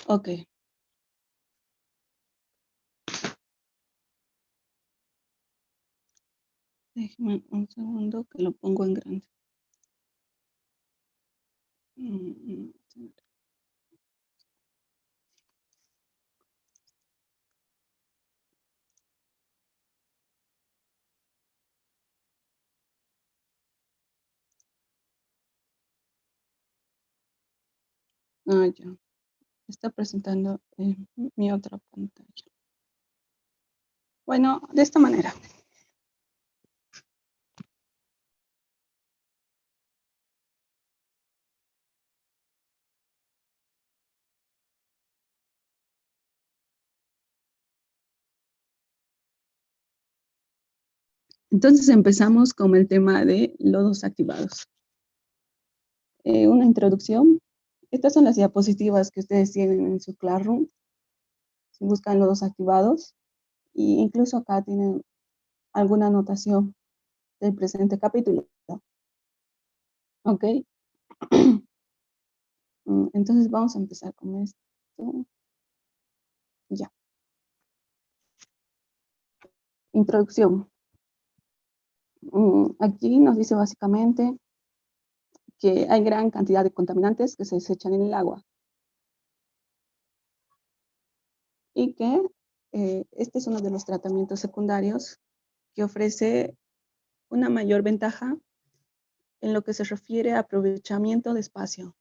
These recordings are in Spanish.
Ok. Déjeme un segundo que lo pongo en grande. Mm, ya. Está presentando mi otra pantalla. Bueno, de esta manera. Entonces empezamos con el tema de lodos activados. Una introducción. Estas son las diapositivas que ustedes tienen en su Classroom. Si buscan lodos activados. Y incluso acá tienen alguna anotación del presente capítulo. Ok. Entonces vamos a empezar con esto. Ya. Introducción. Aquí nos dice básicamente que hay gran cantidad de contaminantes que se desechan en el agua y que este es uno de los tratamientos secundarios que ofrece una mayor ventaja en lo que se refiere a aprovechamiento de espacio,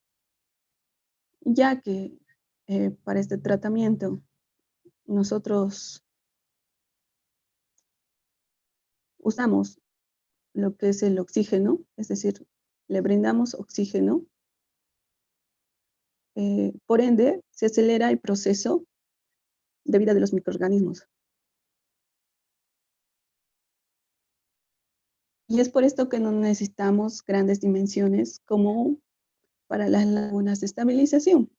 ya que para este tratamiento nosotros usamos lo que es el oxígeno, es decir, le brindamos oxígeno, por ende se acelera el proceso de vida de los microorganismos. Y es por esto que no necesitamos grandes dimensiones como para las lagunas de estabilización.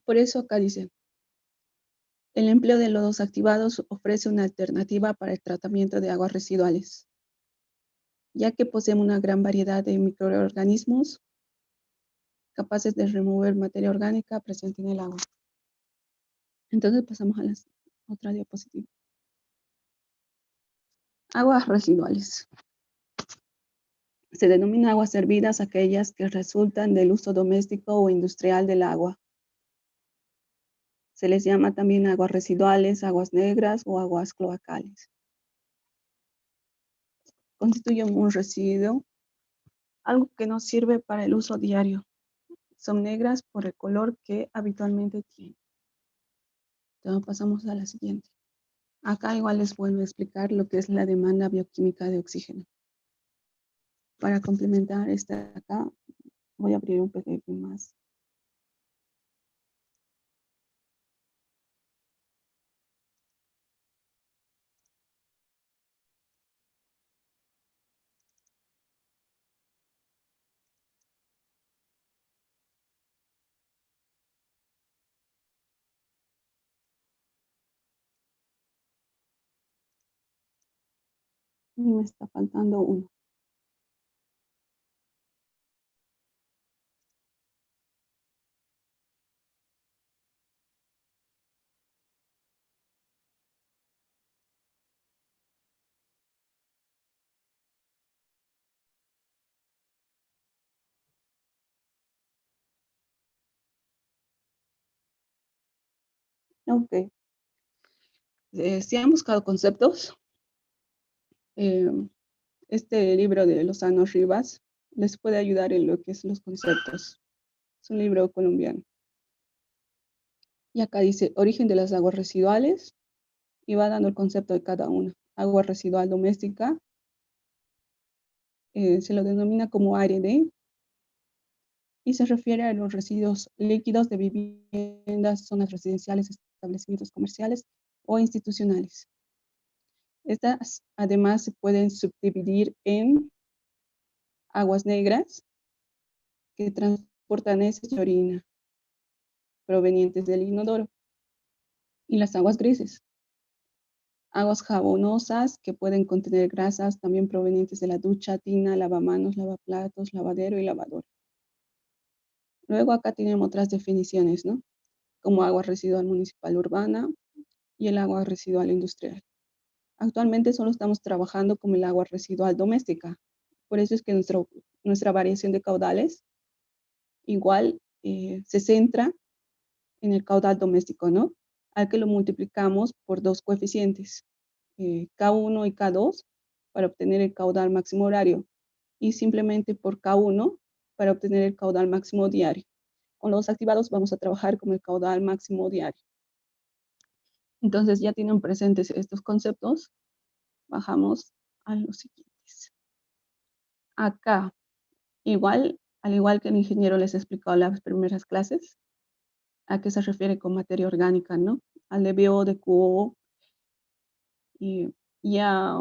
Por eso acá dice, el empleo de lodos activados ofrece una alternativa para el tratamiento de aguas residuales, ya que poseen una gran variedad de microorganismos capaces de remover materia orgánica presente en el agua. Entonces pasamos a la otra diapositiva. Aguas residuales. Se denomina aguas servidas aquellas que resultan del uso doméstico o industrial del agua. Se les llama también aguas residuales, aguas negras o aguas cloacales. Constituyen un residuo, algo que no sirve para el uso diario. Son negras por el color que habitualmente tienen. Entonces pasamos a la siguiente. Acá igual les vuelvo a explicar lo que es la demanda bioquímica de oxígeno. Para complementar esta acá, voy a abrir un PDF más. Y me está faltando uno. Ok. Si han buscado conceptos, eh, este libro de Lozano Rivas les puede ayudar en lo que es los conceptos. Es un libro colombiano. Y acá dice origen de las aguas residuales y va dando el concepto de cada una. Agua residual doméstica, se lo denomina como ARD y se refiere a los residuos líquidos de viviendas, zonas residenciales, establecimientos comerciales o institucionales. Estas además se pueden subdividir en aguas negras que transportan heces y orina provenientes del inodoro y las aguas grises. Aguas jabonosas que pueden contener grasas también provenientes de la ducha, tina, lavamanos, lavaplatos, lavadero y lavadora. Luego acá tenemos otras definiciones, ¿no? como agua residual municipal urbana y el agua residual industrial. Actualmente solo estamos trabajando con el agua residual doméstica. Por eso es que nuestra variación de caudales igual se centra en el caudal doméstico, ¿no? Al que lo multiplicamos por dos coeficientes, K1 y K2, para obtener el caudal máximo horario, y simplemente por K1 para obtener el caudal máximo diario. Con los activados vamos a trabajar con el caudal máximo diario. Entonces ya tienen presentes estos conceptos. Bajamos a los siguientes. Acá, al igual que el ingeniero les explicó en las primeras clases, ¿a qué se refiere con materia orgánica, no? Al DBO, DQO, y ya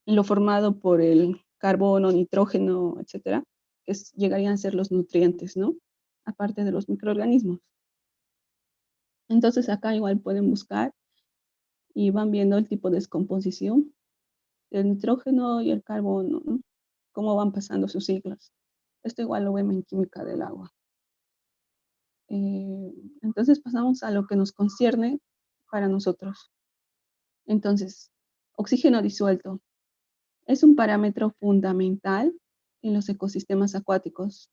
lo formado por el carbono, nitrógeno, etcétera, que llegarían a ser los nutrientes, ¿no? Aparte de los microorganismos. Entonces acá igual pueden buscar y van viendo el tipo de descomposición del nitrógeno y el carbono, ¿no? Cómo van pasando sus siglas. Esto igual lo vemos en química del agua. Entonces pasamos a lo que nos concierne para nosotros. Entonces, oxígeno disuelto es un parámetro fundamental en los ecosistemas acuáticos.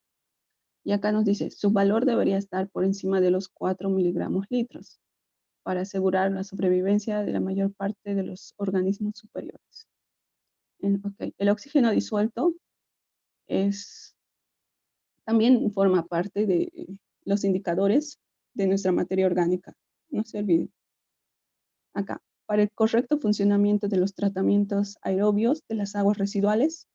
Y acá nos dice, su valor debería estar por encima de los 4 miligramos litros para asegurar la sobrevivencia de la mayor parte de los organismos superiores. Okay. El oxígeno disuelto también forma parte de los indicadores de nuestra materia orgánica. No se olviden. Acá, para el correcto funcionamiento de los tratamientos aerobios de las aguas residuales,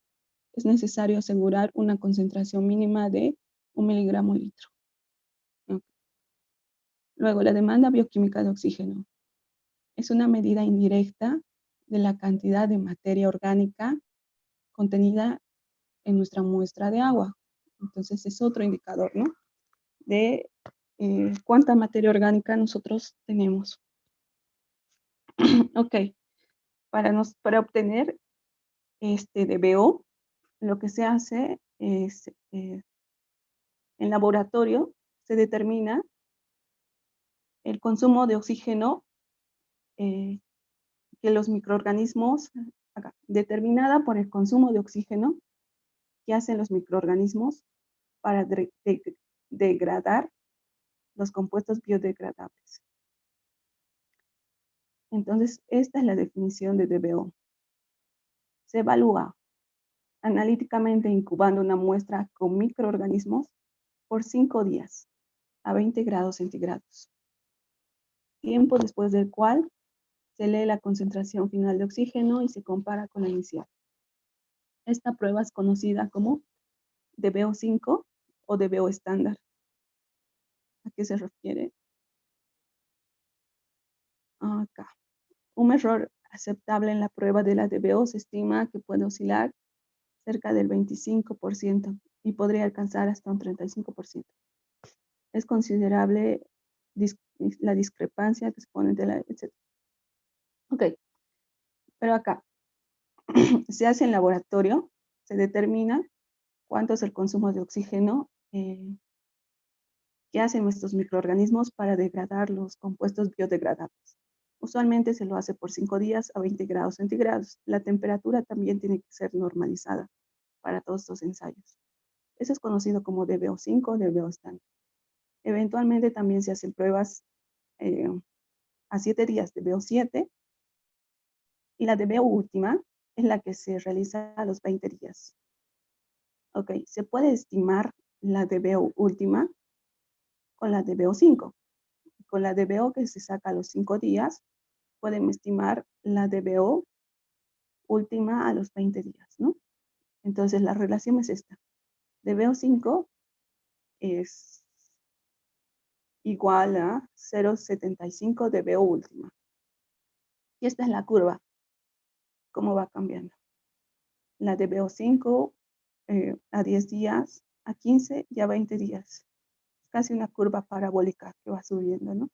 es necesario asegurar una concentración mínima de 1 miligramo litro. Okay. Luego, la demanda bioquímica de oxígeno es una medida indirecta de la cantidad de materia orgánica contenida en nuestra muestra de agua. Entonces, es otro indicador, ¿no? De cuánta materia orgánica nosotros tenemos. Ok, para obtener este DBO, lo que se hace es, en laboratorio, se determina el consumo de oxígeno que los microorganismos, acá, determinada por el consumo de oxígeno que hacen los microorganismos para degradar los compuestos biodegradables. Entonces, esta es la definición de DBO. Se evalúa analíticamente incubando una muestra con microorganismos por 5 días a 20 grados centígrados, tiempo después del cual se lee la concentración final de oxígeno y se compara con la inicial. Esta prueba es conocida como DBO5 o DBO estándar. ¿A qué se refiere? Acá. Un error aceptable en la prueba de la DBO se estima que puede oscilar cerca del 25% y podría alcanzar hasta un 35%. Es considerable la discrepancia que se pone de la, etc. Ok, pero acá se hace en laboratorio, se determina cuánto es el consumo de oxígeno que hacen nuestros microorganismos para degradar los compuestos biodegradables. Usualmente se lo hace por 5 días a 20 grados centígrados. La temperatura también tiene que ser normalizada para todos estos ensayos. Eso es conocido como DBO5 o DBO estándar. Eventualmente también se hacen pruebas a 7 días de DBO7 y la DBO última es la que se realiza a los 20 días. Ok, se puede estimar la DBO última con la DBO5. Con la DBO que se saca a los 5 días, pueden estimar la DBO última a los 20 días, ¿no? Entonces la relación es esta. DBO5 es igual a 0,75 DBO última. Y esta es la curva, cómo va cambiando. La DBO5 a 10 días, a 15 y a 20 días. Casi una curva parabólica que va subiendo, ¿no?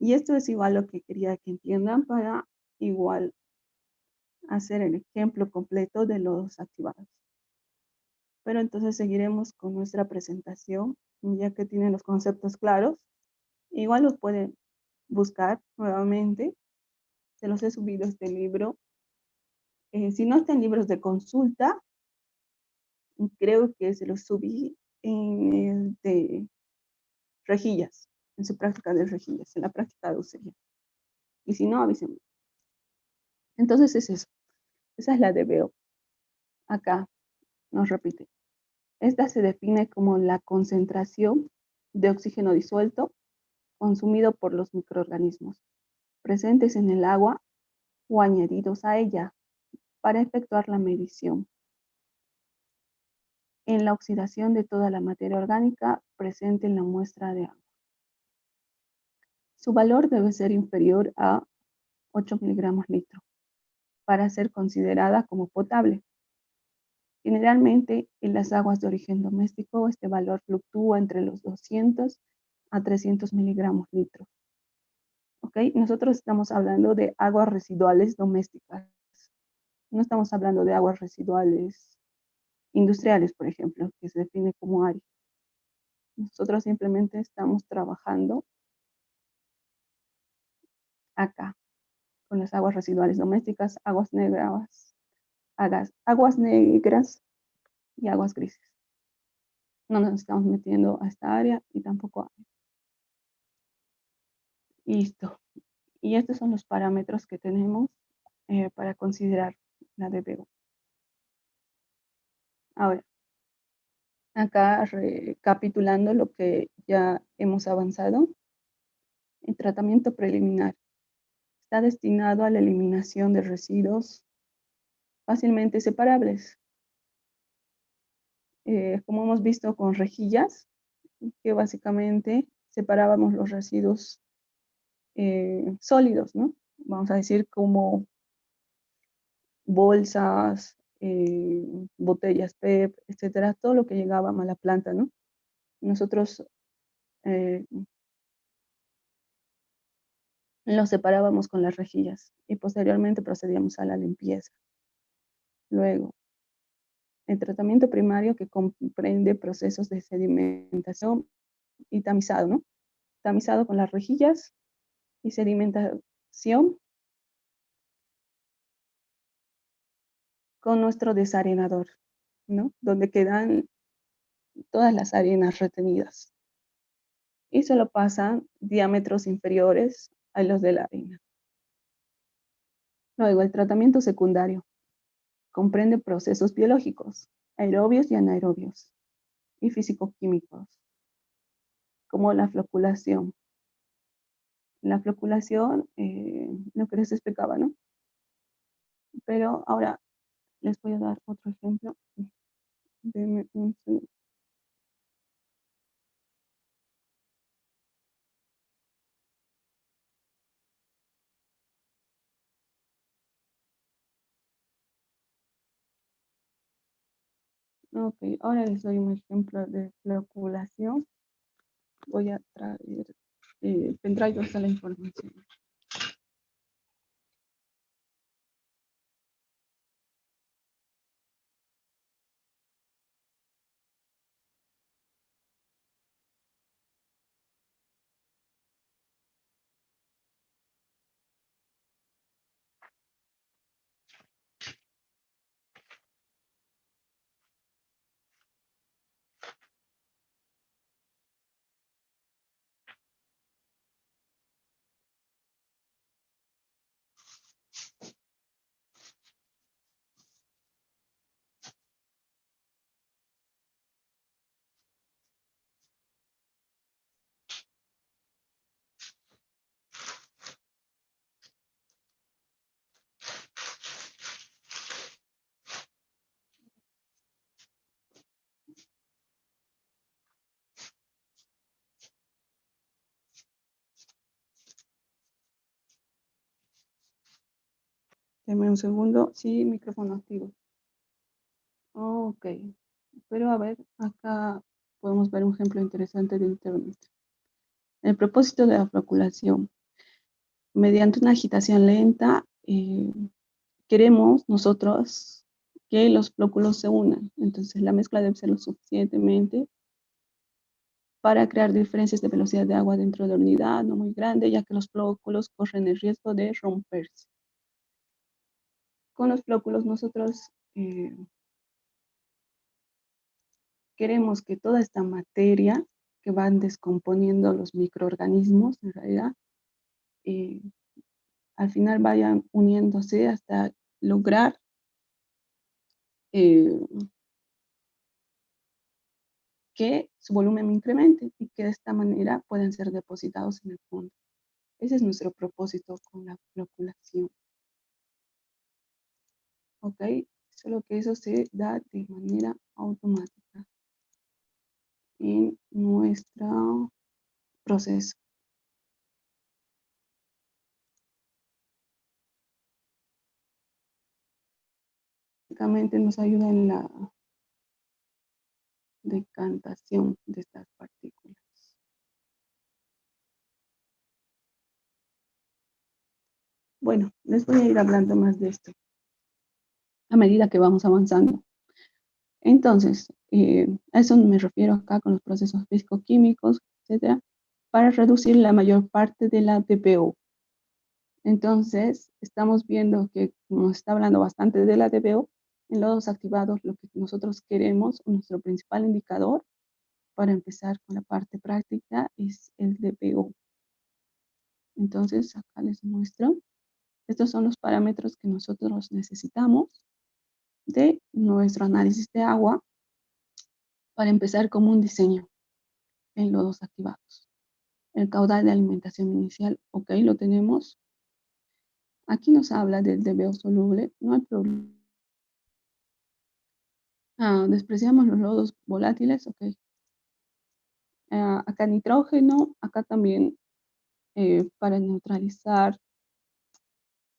Y esto es igual lo que quería que entiendan para igual hacer el ejemplo completo de los activados. Pero entonces seguiremos con nuestra presentación, ya que tienen los conceptos claros. Igual los pueden buscar nuevamente. Se los he subido este libro. Si no están libros de consulta, creo que se los subí en el de rejillas, en su práctica de rejillas, en la práctica de usería. Y si no, avísenme. Entonces es eso. Esa es la de Veo. Acá nos repite. Esta se define como la concentración de oxígeno disuelto consumido por los microorganismos presentes en el agua o añadidos a ella para efectuar la medición en la oxidación de toda la materia orgánica presente en la muestra de agua. Su valor debe ser inferior a 8 miligramos litro para ser considerada como potable. Generalmente, en las aguas de origen doméstico, este valor fluctúa entre los 200 a 300 miligramos litro. ¿Ok? Nosotros estamos hablando de aguas residuales domésticas. No estamos hablando de aguas residuales industriales, por ejemplo, que se define como ARI. Nosotros simplemente estamos trabajando acá con las aguas residuales domésticas, aguas negras y aguas grises. No nos estamos metiendo a esta área y tampoco a... Listo. Y estos son los parámetros que tenemos para considerar la DBO. Ahora, acá recapitulando lo que ya hemos avanzado, el tratamiento preliminar está destinado a la eliminación de residuos fácilmente separables, como hemos visto con rejillas, que básicamente separábamos los residuos sólidos, ¿no? Vamos a decir como bolsas, botellas PET, etcétera, todo lo que llegaba a la planta, ¿no? Nosotros lo separábamos con las rejillas y posteriormente procedíamos a la limpieza. Luego, el tratamiento primario que comprende procesos de sedimentación y tamizado, ¿no? Tamizado con las rejillas y sedimentación con nuestro desarenador, ¿no? Donde quedan todas las arenas retenidas. Y solo pasan diámetros inferiores a los de la arena. Luego, el tratamiento secundario comprende procesos biológicos, aerobios y anaerobios, y físico-químicos, como la floculación. La floculación, lo que les explicaba, ¿no? Pero ahora les voy a dar otro ejemplo. Denme un segundo. Ok, ahora les doy un ejemplo de floculación. Voy a traer pendrive donde está la información. Denme un segundo. Sí, micrófono activo. Ok, pero a ver, acá podemos ver un ejemplo interesante de Internet. El propósito de la floculación. Mediante una agitación lenta, queremos nosotros que los flóculos se unan. Entonces la mezcla debe ser lo suficientemente para crear diferencias de velocidad de agua dentro de la unidad, no muy grande, ya que los flóculos corren el riesgo de romperse. Con los flóculos nosotros queremos que toda esta materia que van descomponiendo los microorganismos, en realidad, al final vayan uniéndose hasta lograr que su volumen incremente y que de esta manera puedan ser depositados en el fondo. Ese es nuestro propósito con la floculación. ¿Ok? Solo que eso se da de manera automática en nuestro proceso. Básicamente nos ayuda en la decantación de estas partículas. Bueno, les voy a ir hablando más de esto a medida que vamos avanzando. Entonces, a eso me refiero acá con los procesos físico-químicos, etcétera, para reducir la mayor parte de la DPO. Entonces, estamos viendo que nos está hablando bastante de la DPO. En lodos activados, lo que nosotros queremos, nuestro principal indicador para empezar con la parte práctica es el DPO. Entonces, acá les muestro. Estos son los parámetros que nosotros necesitamos de nuestro análisis de agua para empezar como un diseño en lodos activados. El caudal de alimentación inicial, ok, lo tenemos. Aquí nos habla del DBO soluble, no hay problema. Despreciamos los lodos volátiles, ok. Acá nitrógeno, acá también para neutralizar.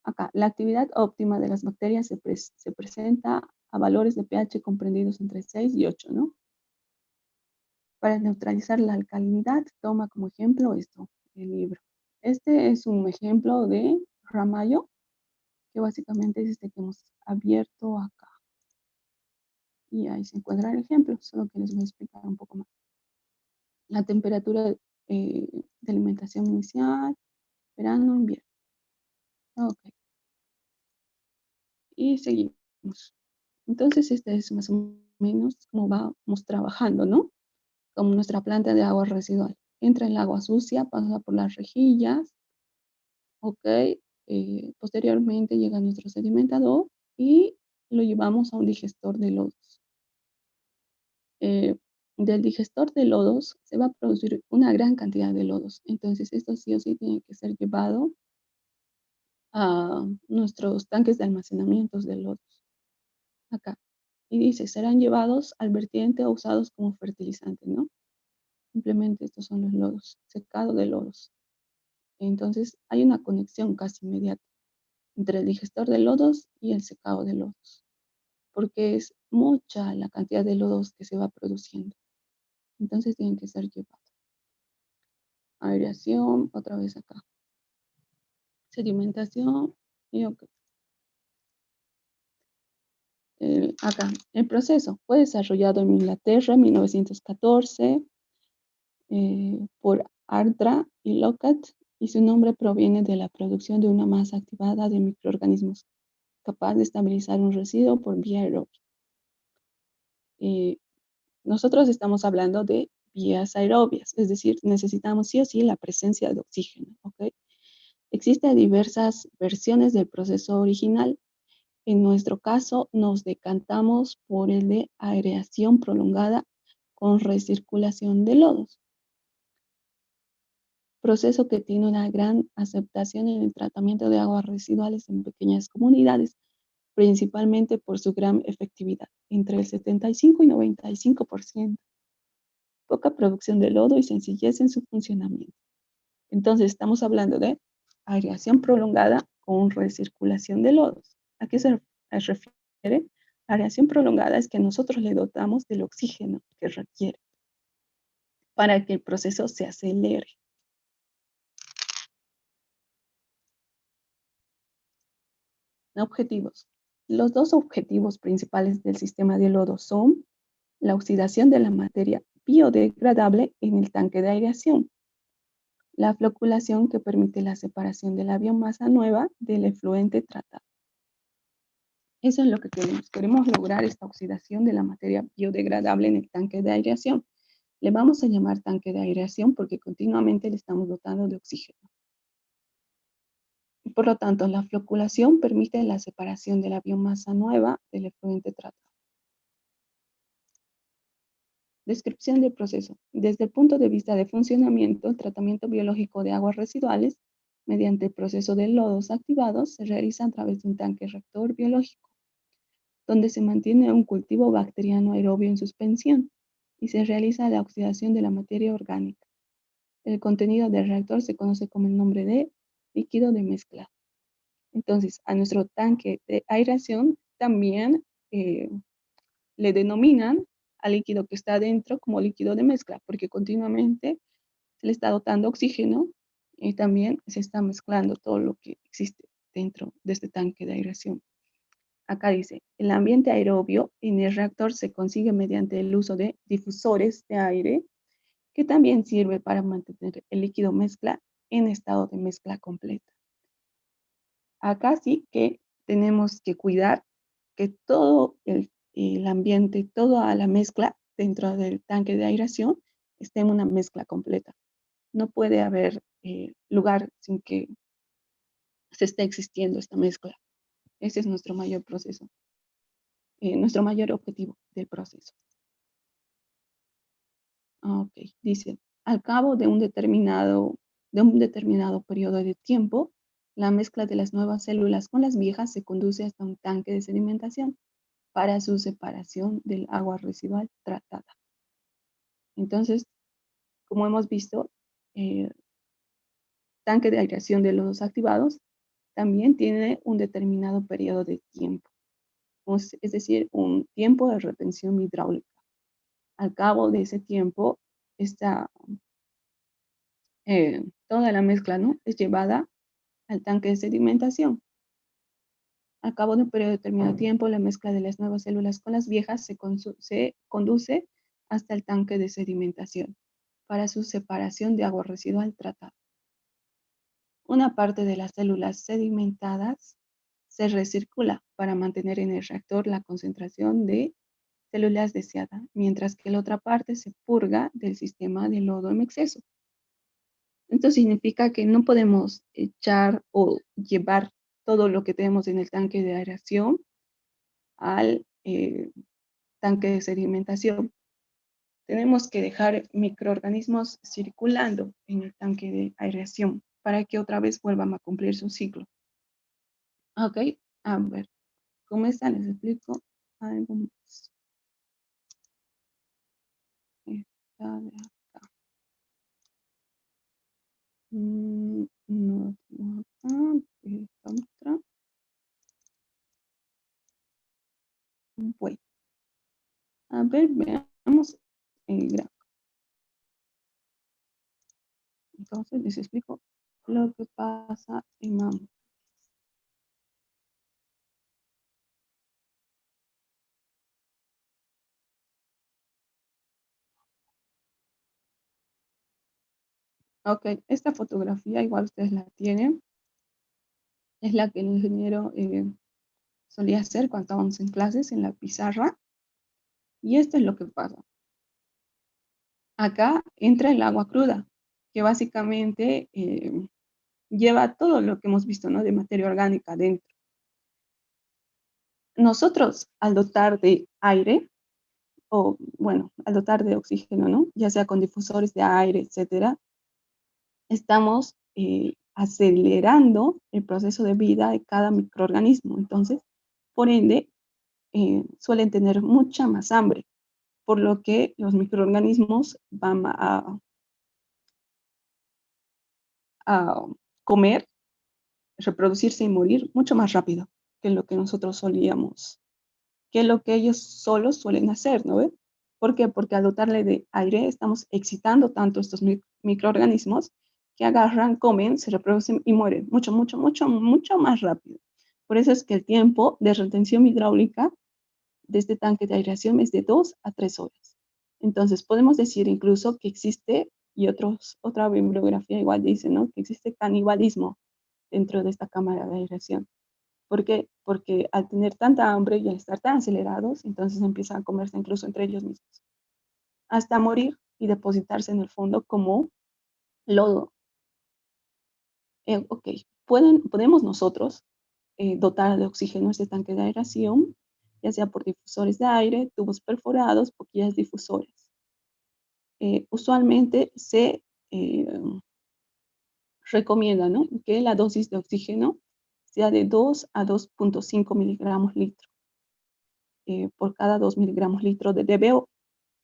Acá, la actividad óptima de las bacterias se presenta a valores de pH comprendidos entre 6 y 8, ¿no? Para neutralizar la alcalinidad, toma como ejemplo esto, el libro. Este es un ejemplo de Ramallo, que básicamente es este que hemos abierto acá. Y ahí se encuentra el ejemplo, solo que les voy a explicar un poco más. La temperatura de alimentación inicial, verano, invierno. Ok. Y seguimos. Entonces, este es más o menos cómo vamos trabajando, ¿no? Como nuestra planta de agua residual. Entra en el agua sucia, pasa por las rejillas, ok. Posteriormente llega nuestro sedimentador y lo llevamos a un digestor de lodos. Del digestor de lodos se va a producir una gran cantidad de lodos. Entonces, esto sí o sí tiene que ser llevado a nuestros tanques de almacenamiento de lodos. Acá. Y dice, serán llevados al vertiente o usados como fertilizante, ¿no? Simplemente estos son los lodos, secado de lodos. Entonces, hay una conexión casi inmediata entre el digestor de lodos y el secado de lodos, porque es mucha la cantidad de lodos que se va produciendo. Entonces, tienen que ser llevados. Aireación, otra vez acá. Sedimentación y ok. Acá, el proceso fue desarrollado en Inglaterra en 1914 por Ardra y Lockhart y su nombre proviene de la producción de una masa activada de microorganismos capaz de estabilizar un residuo por vía aeróbica. Nosotros estamos hablando de vías aerobias, es decir, necesitamos sí o sí la presencia de oxígeno. ¿Okay? Existen diversas versiones del proceso original. En nuestro caso, nos decantamos por el de aireación prolongada con recirculación de lodos. Proceso que tiene una gran aceptación en el tratamiento de aguas residuales en pequeñas comunidades, principalmente por su gran efectividad, entre el 75 y 95%. Poca producción de lodo y sencillez en su funcionamiento. Entonces, estamos hablando de aireación prolongada con recirculación de lodos. ¿A qué se refiere? La aireación prolongada es que nosotros le dotamos del oxígeno que requiere para que el proceso se acelere. Objetivos. Los dos objetivos principales del sistema de lodo son la oxidación de la materia biodegradable en el tanque de aireación, la floculación que permite la separación de la biomasa nueva del efluente tratado. Eso es lo que queremos. Queremos lograr esta oxidación de la materia biodegradable en el tanque de aireación. Le vamos a llamar tanque de aireación porque continuamente le estamos dotando de oxígeno. Por lo tanto, la floculación permite la separación de la biomasa nueva del efluente tratado. Descripción del proceso. Desde el punto de vista de funcionamiento, el tratamiento biológico de aguas residuales mediante el proceso de lodos activados se realiza a través de un tanque reactor biológico, donde se mantiene un cultivo bacteriano aerobio en suspensión y se realiza la oxidación de la materia orgánica. El contenido del reactor se conoce como el nombre de líquido de mezcla. Entonces, a nuestro tanque de aireación también le denominan al líquido que está dentro como líquido de mezcla, porque continuamente se le está dotando oxígeno y también se está mezclando todo lo que existe dentro de este tanque de aireación. Acá dice, el ambiente aerobio en el reactor se consigue mediante el uso de difusores de aire, que también sirve para mantener el líquido mezcla en estado de mezcla completa. Acá sí que tenemos que cuidar que todo el ambiente, toda la mezcla dentro del tanque de aireación esté en una mezcla completa. No puede haber lugar sin que se esté existiendo esta mezcla. Ese es nuestro mayor proceso, nuestro mayor objetivo del proceso. Ok, dice, al cabo de un determinado periodo de tiempo, la mezcla de las nuevas células con las viejas se conduce hasta un tanque de sedimentación para su separación del agua residual tratada. Entonces, como hemos visto, tanque de aireación de lodos activados también tiene un determinado periodo de tiempo, es decir, un tiempo de retención hidráulica. Al cabo de ese tiempo, toda la mezcla, ¿no?, es llevada al tanque de sedimentación. Al cabo de un periodo determinado de tiempo, la mezcla de las nuevas células con las viejas se conduce hasta el tanque de sedimentación para su separación de agua residual tratada. Una parte de las células sedimentadas se recircula para mantener en el reactor la concentración de células deseada, mientras que la otra parte se purga del sistema de lodo en exceso. Esto significa que no podemos echar o llevar todo lo que tenemos en el tanque de aireación al tanque de sedimentación. Tenemos que dejar microorganismos circulando en el tanque de aireación para que otra vez vuelvan a cumplir su ciclo. Ok, a ver, ¿cómo está? Les explico algo más. Esta de acá. No, acá, esta otra. Bueno, a ver, veamos el gráfico. Entonces les explico lo que pasa en ambos. Ok, esta fotografía igual ustedes la tienen. Es la que el ingeniero solía hacer cuando estábamos en clases en la pizarra. Y esto es lo que pasa. Acá entra el agua cruda, que básicamente lleva todo lo que hemos visto, ¿no?, de materia orgánica dentro. Nosotros, al dotar de aire, o bueno, al dotar de oxígeno, ¿no?, ya sea con difusores de aire, etcétera, estamos acelerando el proceso de vida de cada microorganismo. Entonces, por ende, suelen tener mucha más hambre, por lo que los microorganismos van a comer, reproducirse y morir mucho más rápido que lo que nosotros solíamos, que lo que ellos solos suelen hacer, ¿no ve? ¿Por qué? Porque al dotarle de aire estamos excitando tanto estos microorganismos que agarran, comen, se reproducen y mueren mucho más rápido. Por eso es que el tiempo de retención hidráulica de este tanque de aireación es de 2 a 3 horas. Entonces, podemos decir incluso que existe, y otra bibliografía igual dice, ¿no? Que existe canibalismo dentro de esta cámara de aireación. ¿Por qué? Porque al tener tanta hambre y al estar tan acelerados, entonces empiezan a comerse incluso entre ellos mismos, hasta morir y depositarse en el fondo como lodo. Ok, podemos nosotros dotar de oxígeno este tanque de aireación, ya sea por difusores de aire, tubos perforados, boquillas difusoras. Usualmente se recomienda, ¿no?, que la dosis de oxígeno sea de 2 a 2.5 miligramos litro por cada 2 miligramos litro de DBO,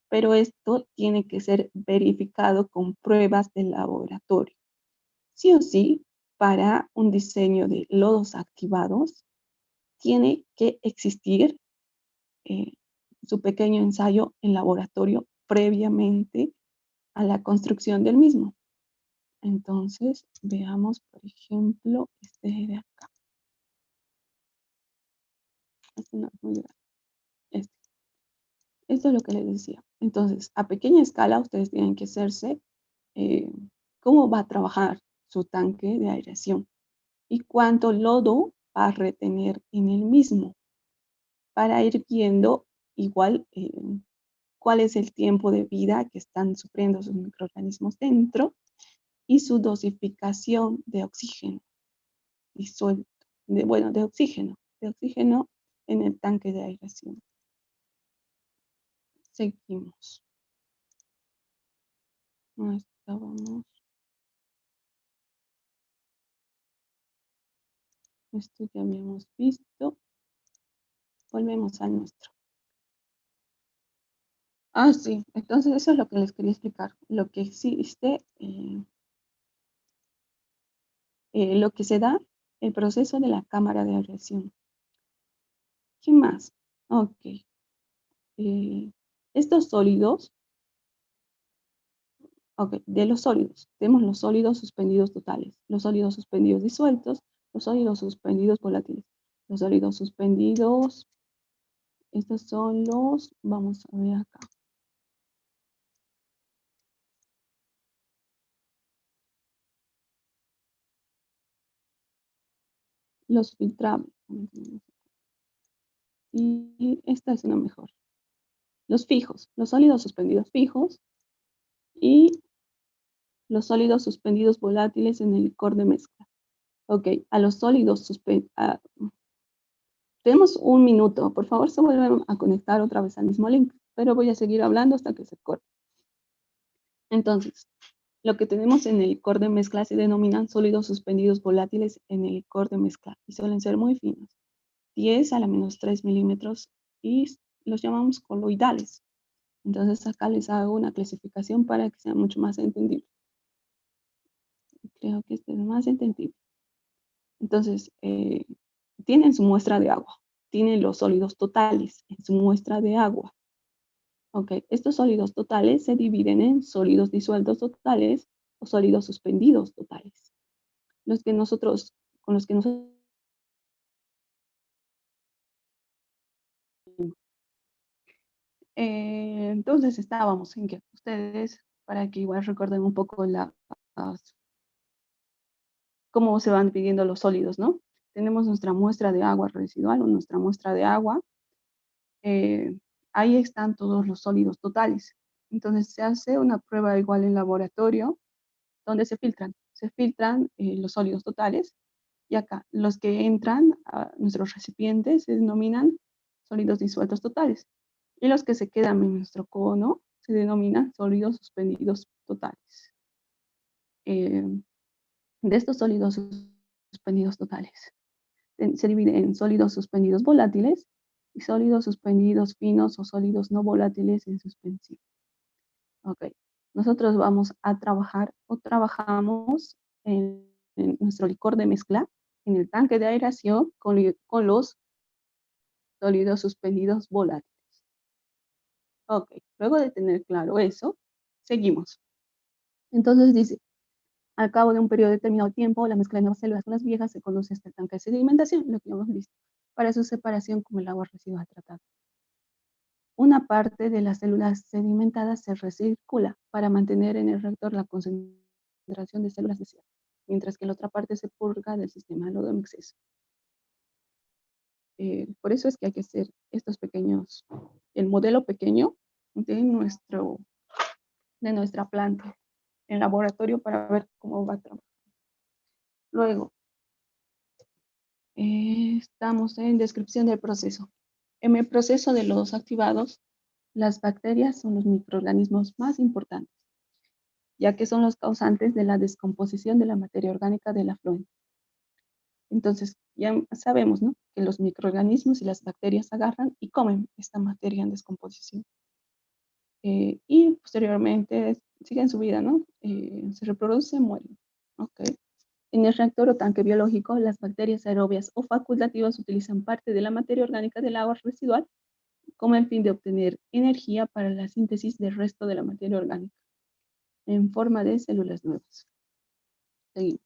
pero esto tiene que ser verificado con pruebas de laboratorio. Sí o sí, para un diseño de lodos activados, tiene que existir su pequeño ensayo en laboratorio previamente a la construcción del mismo. Entonces, veamos, por ejemplo, este de acá. Este no es muy grande. Este. Esto es lo que les decía. Entonces, a pequeña escala, ustedes tienen que hacerse cómo va a trabajar su tanque de aireación y cuánto lodo va a retener en el mismo, para ir viendo igual cuál es el tiempo de vida que están sufriendo sus microorganismos dentro y su dosificación de oxígeno disuelto, de oxígeno en el tanque de aireación. Seguimos. Estábamos. Esto ya habíamos visto. Volvemos al nuestro. Sí, entonces eso es lo que les quería explicar. Lo que existe, lo que se da, el proceso de la cámara de aireación. ¿Qué más? Ok. Estos sólidos, ok, de los sólidos, tenemos los sólidos suspendidos totales, los sólidos suspendidos disueltos, los sólidos suspendidos volátiles, los sólidos suspendidos, estos son los, vamos a ver acá. Los filtrables. Y esta es una mejor. Los fijos, los sólidos suspendidos fijos y los sólidos suspendidos volátiles en el licor de mezcla. Ok, a los sólidos suspendidos. Tenemos un minuto. Por favor, se vuelven a conectar otra vez al mismo link, pero voy a seguir hablando hasta que se corte. Entonces, lo que tenemos en el licor de mezcla se denominan sólidos suspendidos volátiles en el licor de mezcla y suelen ser muy finos, 10 a la menos 3 milímetros, y los llamamos coloidales. Entonces acá les hago una clasificación para que sea mucho más entendible. Creo que este es más entendible. Entonces, tienen su muestra de agua, tienen los sólidos totales en su muestra de agua. Ok, estos sólidos totales se dividen en sólidos disueltos totales o sólidos suspendidos totales. Con los que nosotros entonces estábamos en que ustedes, para que igual recuerden un poco cómo se van dividiendo los sólidos, ¿no? Tenemos nuestra muestra de agua residual o nuestra muestra de agua. Ahí están todos los sólidos totales. Entonces se hace una prueba igual en laboratorio donde se filtran. Se filtran los sólidos totales y acá los que entran a nuestros recipientes se denominan sólidos disueltos totales y los que se quedan en nuestro cono se denominan sólidos suspendidos totales. De estos sólidos suspendidos totales se divide en sólidos suspendidos volátiles y sólidos suspendidos finos o sólidos no volátiles en suspensión. Ok, nosotros vamos a trabajar o trabajamos en nuestro licor de mezcla, en el tanque de aireación con los sólidos suspendidos volátiles. Ok, luego de tener claro eso, seguimos. Entonces dice, Al cabo de un periodo determinado de tiempo, la mezcla de nuevas células con las viejas se conduce hasta el tanque de sedimentación, lo que ya hemos visto, para su separación como el agua residual tratada. Una parte de las células sedimentadas se recircula para mantener en el reactor la concentración de células deseadas, mientras que la otra parte se purga del sistema lodo en exceso. Por eso es que hay que hacer estos pequeños, el modelo pequeño de, de nuestra planta en laboratorio para ver cómo va a trabajar. Luego, estamos en descripción del proceso. En el proceso de lodos activados, las bacterias son los microorganismos más importantes, ya que son los causantes de la descomposición de la materia orgánica del afluente. Entonces, ya sabemos, ¿no?, que los microorganismos y las bacterias agarran y comen esta materia en descomposición. Y posteriormente siguen su vida, ¿no? Se reproducen, mueren. Okay. En el reactor o tanque biológico, las bacterias aerobias o facultativas utilizan parte de la materia orgánica del agua residual con el fin de obtener energía para la síntesis del resto de la materia orgánica en forma de células nuevas. Seguimos.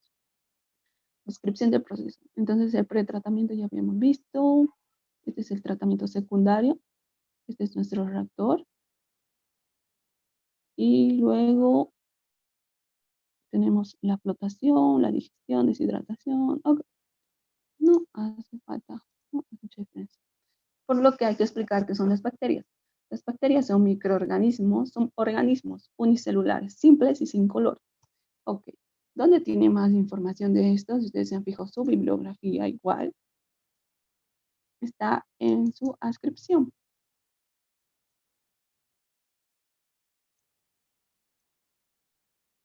Descripción del proceso. Entonces, el pretratamiento ya habíamos visto. Este es el tratamiento secundario. Este es nuestro reactor. Y luego tenemos la flotación, la digestión, deshidratación. Okay. No hace falta, no hay mucha diferencia. Por lo que hay que explicar qué son las bacterias. Las bacterias son microorganismos, son organismos unicelulares, simples y sin color. Ok. ¿Dónde tiene más información de esto? Si ustedes se han fijado, su bibliografía igual está en su adscripción.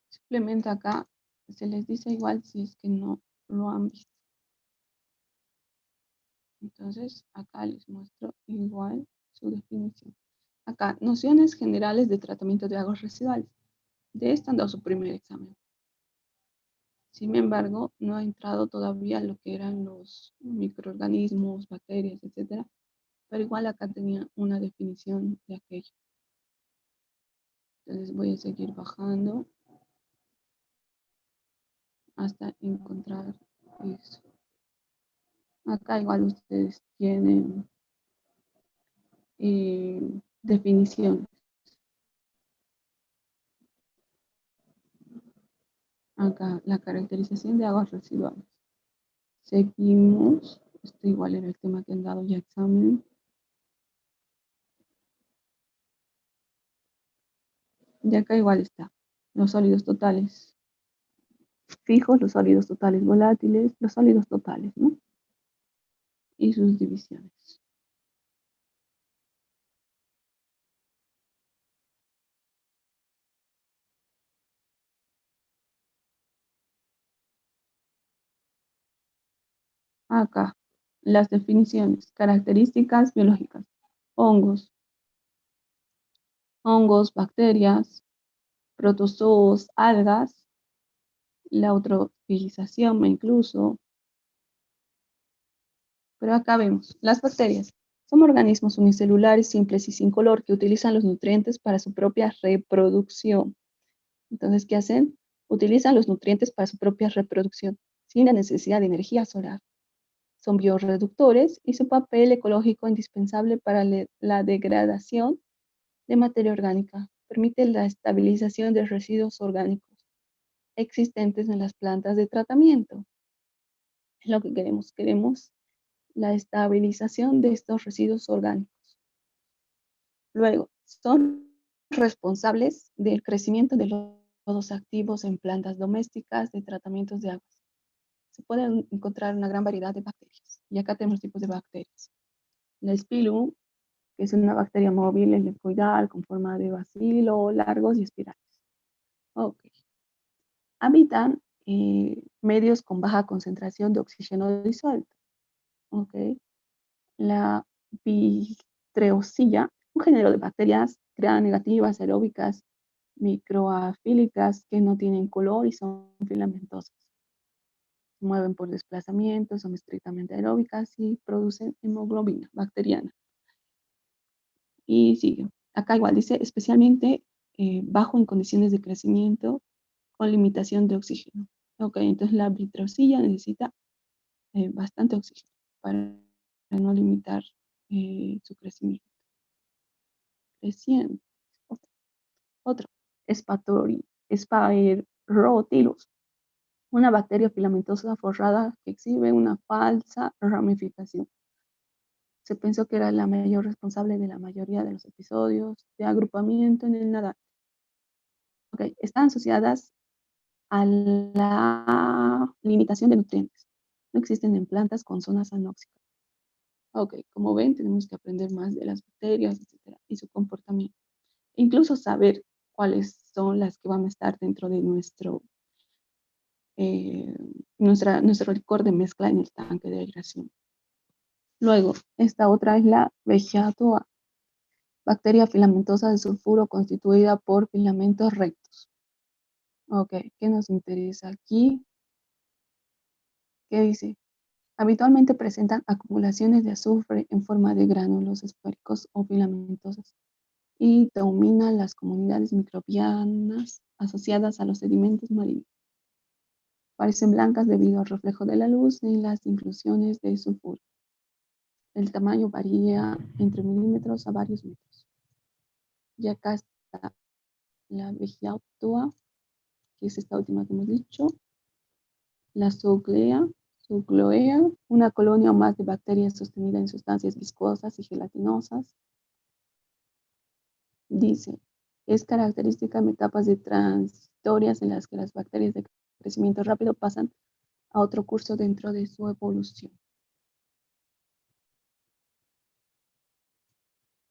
Simplemente acá se les dice igual si es que no lo han visto. Entonces, acá les muestro igual su definición. Acá, nociones generales de tratamiento de aguas residuales. De esto han dado su primer examen. Sin embargo, no ha entrado todavía lo que eran los microorganismos, bacterias, etc. Pero igual acá tenía una definición de aquello. Entonces voy a seguir bajando hasta encontrar eso. Acá igual ustedes tienen definiciones. Acá la caracterización de aguas residuales. Seguimos. Esto igual era el tema que han dado ya examen. Y acá igual está. Los sólidos totales fijos, los sólidos totales volátiles, los sólidos totales, ¿no? Y sus divisiones. Acá, las definiciones, características biológicas, hongos, bacterias, protozoos, algas, la eutrofilización incluso. Pero acá vemos, las bacterias son organismos unicelulares, simples y sin color que utilizan los nutrientes para su propia reproducción. Entonces, ¿qué hacen? Utilizan los nutrientes para su propia reproducción, sin la necesidad de energía solar. Son bioreductores y su papel ecológico indispensable para la degradación de materia orgánica. Permite la estabilización de residuos orgánicos existentes en las plantas de tratamiento. Es lo que queremos. Queremos la estabilización de estos residuos orgánicos. Luego, son responsables del crecimiento de lodos activos en plantas domésticas de tratamientos de aguas. Se pueden encontrar una gran variedad de bacterias. Y acá tenemos tipos de bacterias. La Spilum, que es una bacteria móvil helicoidal con forma de bacilo, largos y espirales. Ok. Habitan medios con baja concentración de oxígeno disuelto. Ok. La Bistreosilla, un género de bacterias gram negativas, aeróbicas, microafílicas que no tienen color y son filamentosas. Se mueven por desplazamiento, son estrictamente aeróbicas y producen hemoglobina bacteriana. Y sigue. Acá igual dice, especialmente bajo en condiciones de crecimiento con limitación de oxígeno. Ok, entonces la vitrosilla necesita bastante oxígeno para no limitar su crecimiento. Creciendo. Otro, Spaerotilus, una bacteria filamentosa forrada que exhibe una falsa ramificación. Se pensó que era la mayor responsable de la mayoría de los episodios de agrupamiento en el nadar. Okay. Están asociadas a la limitación de nutrientes. No existen en plantas con zonas anóxicas. Ok, como ven, tenemos que aprender más de las bacterias, etcétera, y su comportamiento. Incluso saber cuáles son las que van a estar dentro de nuestro licor de mezcla en el tanque de aireación. Luego, esta otra es la Vegeatoa, bacteria filamentosa de sulfuro constituida por filamentos rectos. Ok, ¿qué nos interesa aquí? ¿Qué dice? Habitualmente presentan acumulaciones de azufre en forma de gránulos esféricos o filamentosos y dominan las comunidades microbianas asociadas a los sedimentos marinos. Parecen blancas debido al reflejo de la luz en las inclusiones de sulfuro. El tamaño varía entre milímetros a varios metros. Y acá está la Vegeatoa, que es esta última que hemos dicho, la Zooglea, una colonia o más de bacterias sostenida en sustancias viscosas y gelatinosas. Dice, es característica en etapas de transitorias en las que las bacterias de crecimiento rápido pasan a otro curso dentro de su evolución.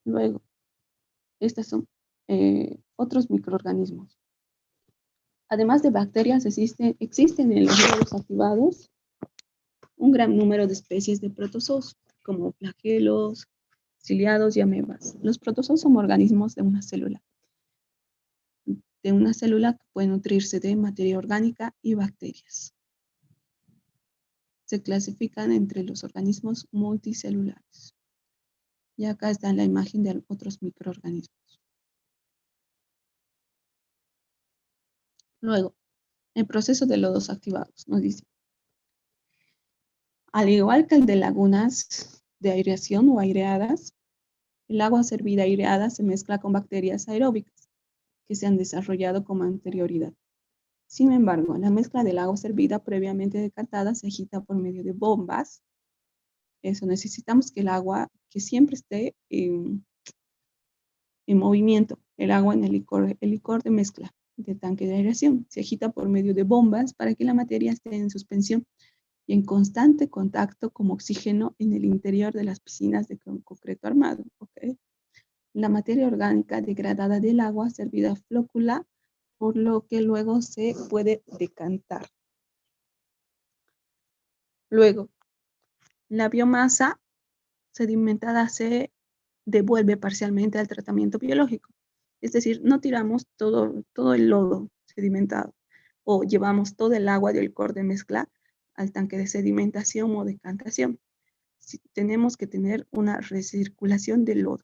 Luego, estos son otros microorganismos. Además de bacterias, existen en los lodos activados un gran número de especies de protozoos, como flagelos, ciliados y amebas. Los protozoos son organismos de una célula que puede nutrirse de materia orgánica y bacterias. Se clasifican entre los organismos multicelulares. Y acá está la imagen de otros microorganismos. Luego, el proceso de lodos activados nos dice, al igual que el de lagunas de aireación o aireadas, el agua servida aireada se mezcla con bacterias aeróbicas que se han desarrollado con anterioridad. Sin embargo, la mezcla del agua servida previamente decantada se agita por medio de bombas. Eso, necesitamos que el agua, que siempre esté en movimiento, el agua en el licor de mezcla de tanque de aireación. Se agita por medio de bombas para que la materia esté en suspensión y en constante contacto con oxígeno en el interior de las piscinas de concreto armado. ¿Okay? La materia orgánica degradada del agua servida flócula, por lo que luego se puede decantar. Luego, la biomasa sedimentada se devuelve parcialmente al tratamiento biológico. Es decir, no tiramos todo el lodo sedimentado o llevamos todo el agua del licor de mezcla al tanque de sedimentación o decantación. Tenemos que tener una recirculación del lodo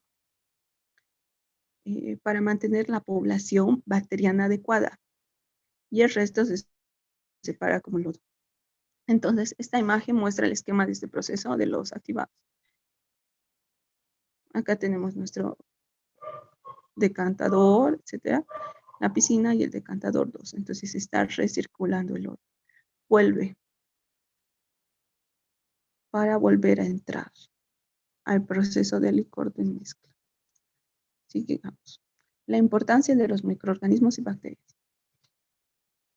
para mantener la población bacteriana adecuada y el resto se separa como lodo. Entonces, esta imagen muestra el esquema de este proceso de los activados. Acá tenemos nuestro decantador, etcétera, la piscina y el decantador 2. Entonces está recirculando el lodo. Vuelve para volver a entrar al proceso de licor de mezcla. Sigamos. La importancia de los microorganismos y bacterias.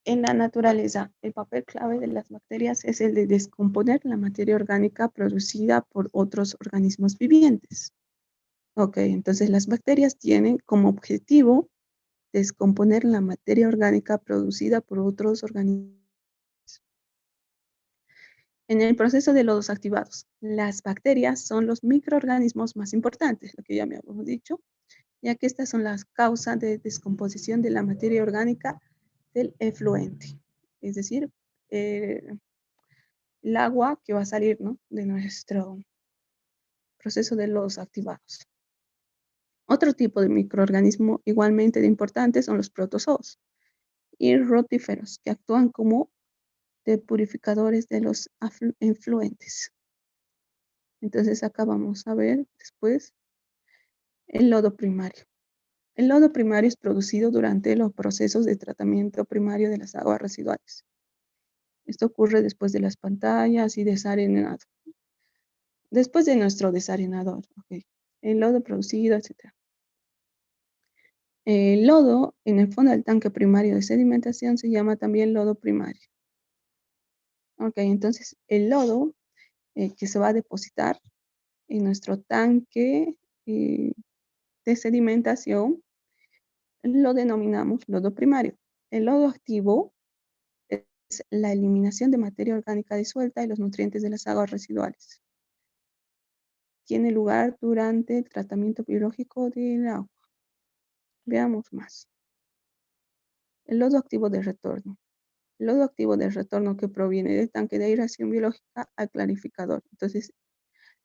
En la naturaleza, el papel clave de las bacterias es el de descomponer la materia orgánica producida por otros organismos vivientes. Ok, entonces las bacterias tienen como objetivo descomponer la materia orgánica producida por otros organismos. En el proceso de lodos activados, las bacterias son los microorganismos más importantes, lo que ya me habíamos dicho, ya que estas son las causas de descomposición de la materia orgánica del efluente, es decir, el agua que va a salir, ¿no?, de nuestro proceso de lodos activados. Otro tipo de microorganismo igualmente importante son los protozoos. y rotíferos, que actúan como depurificadores de los efluentes. Entonces acá vamos a ver después el lodo primario. El lodo primario es producido durante los procesos de tratamiento primario de las aguas residuales. Esto ocurre después de las pantallas y desarenado. Después de nuestro desarenador, okay. El lodo producido, etc. El lodo en el fondo del tanque primario de sedimentación se llama también lodo primario. Ok, entonces el lodo que se va a depositar en nuestro tanque de sedimentación lo denominamos lodo primario. El lodo activo es la eliminación de materia orgánica disuelta y los nutrientes de las aguas residuales. Tiene lugar durante el tratamiento biológico del agua. Veamos más. El lodo activo de retorno. El lodo activo de retorno que proviene del tanque de aireación biológica al clarificador. Entonces,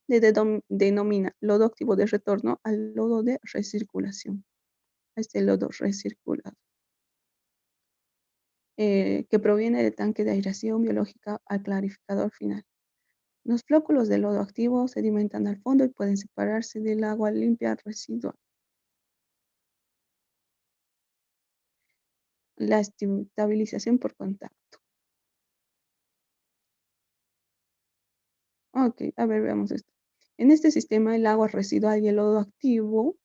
le denomina lodo activo de retorno al lodo de recirculación. Este lodo recirculado. Que proviene del tanque de aireación biológica al clarificador final. Los flóculos de lodo activo sedimentan al fondo y pueden separarse del agua limpia residual. La estabilización por contacto. Ok, a ver, veamos esto. En este sistema, el agua residual y el lodo activo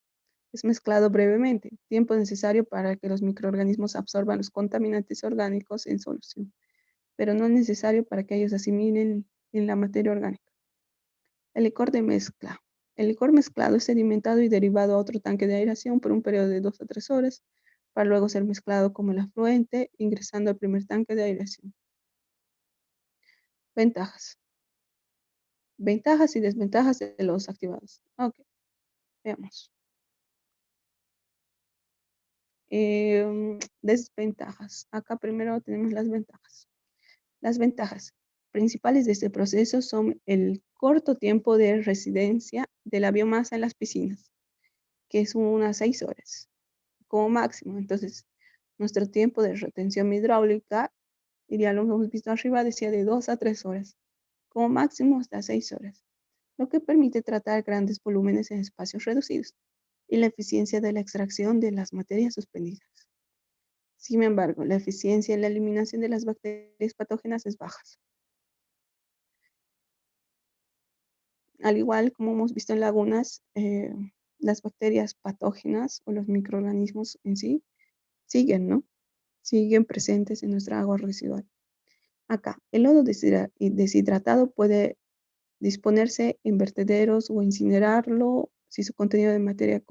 es mezclado brevemente, tiempo necesario para que los microorganismos absorban los contaminantes orgánicos en solución, pero no es necesario para que ellos asimilen en la materia orgánica. El licor de mezcla. El licor mezclado es sedimentado y derivado a otro tanque de aireación por un periodo de 2 a 3 horas, para luego ser mezclado como el afluente, ingresando al primer tanque de aireación. Ventajas. Ventajas y desventajas de los activados. Ok, veamos. Desventajas. Acá primero tenemos las ventajas. Las ventajas principales de este proceso son el corto tiempo de residencia de la biomasa en las piscinas, que es unas 6 horas como máximo. Entonces, nuestro tiempo de retención hidráulica, ya lo hemos visto arriba, decía de 2 a 3 horas, como máximo hasta 6 horas, lo que permite tratar grandes volúmenes en espacios reducidos y la eficiencia de la extracción de las materias suspendidas. Sin embargo, la eficiencia en la eliminación de las bacterias patógenas es baja. Al igual como hemos visto en lagunas, las bacterias patógenas o los microorganismos en sí siguen, ¿no? Siguen presentes en nuestra agua residual. Acá, el lodo deshidratado puede disponerse en vertederos o incinerarlo si su contenido de materia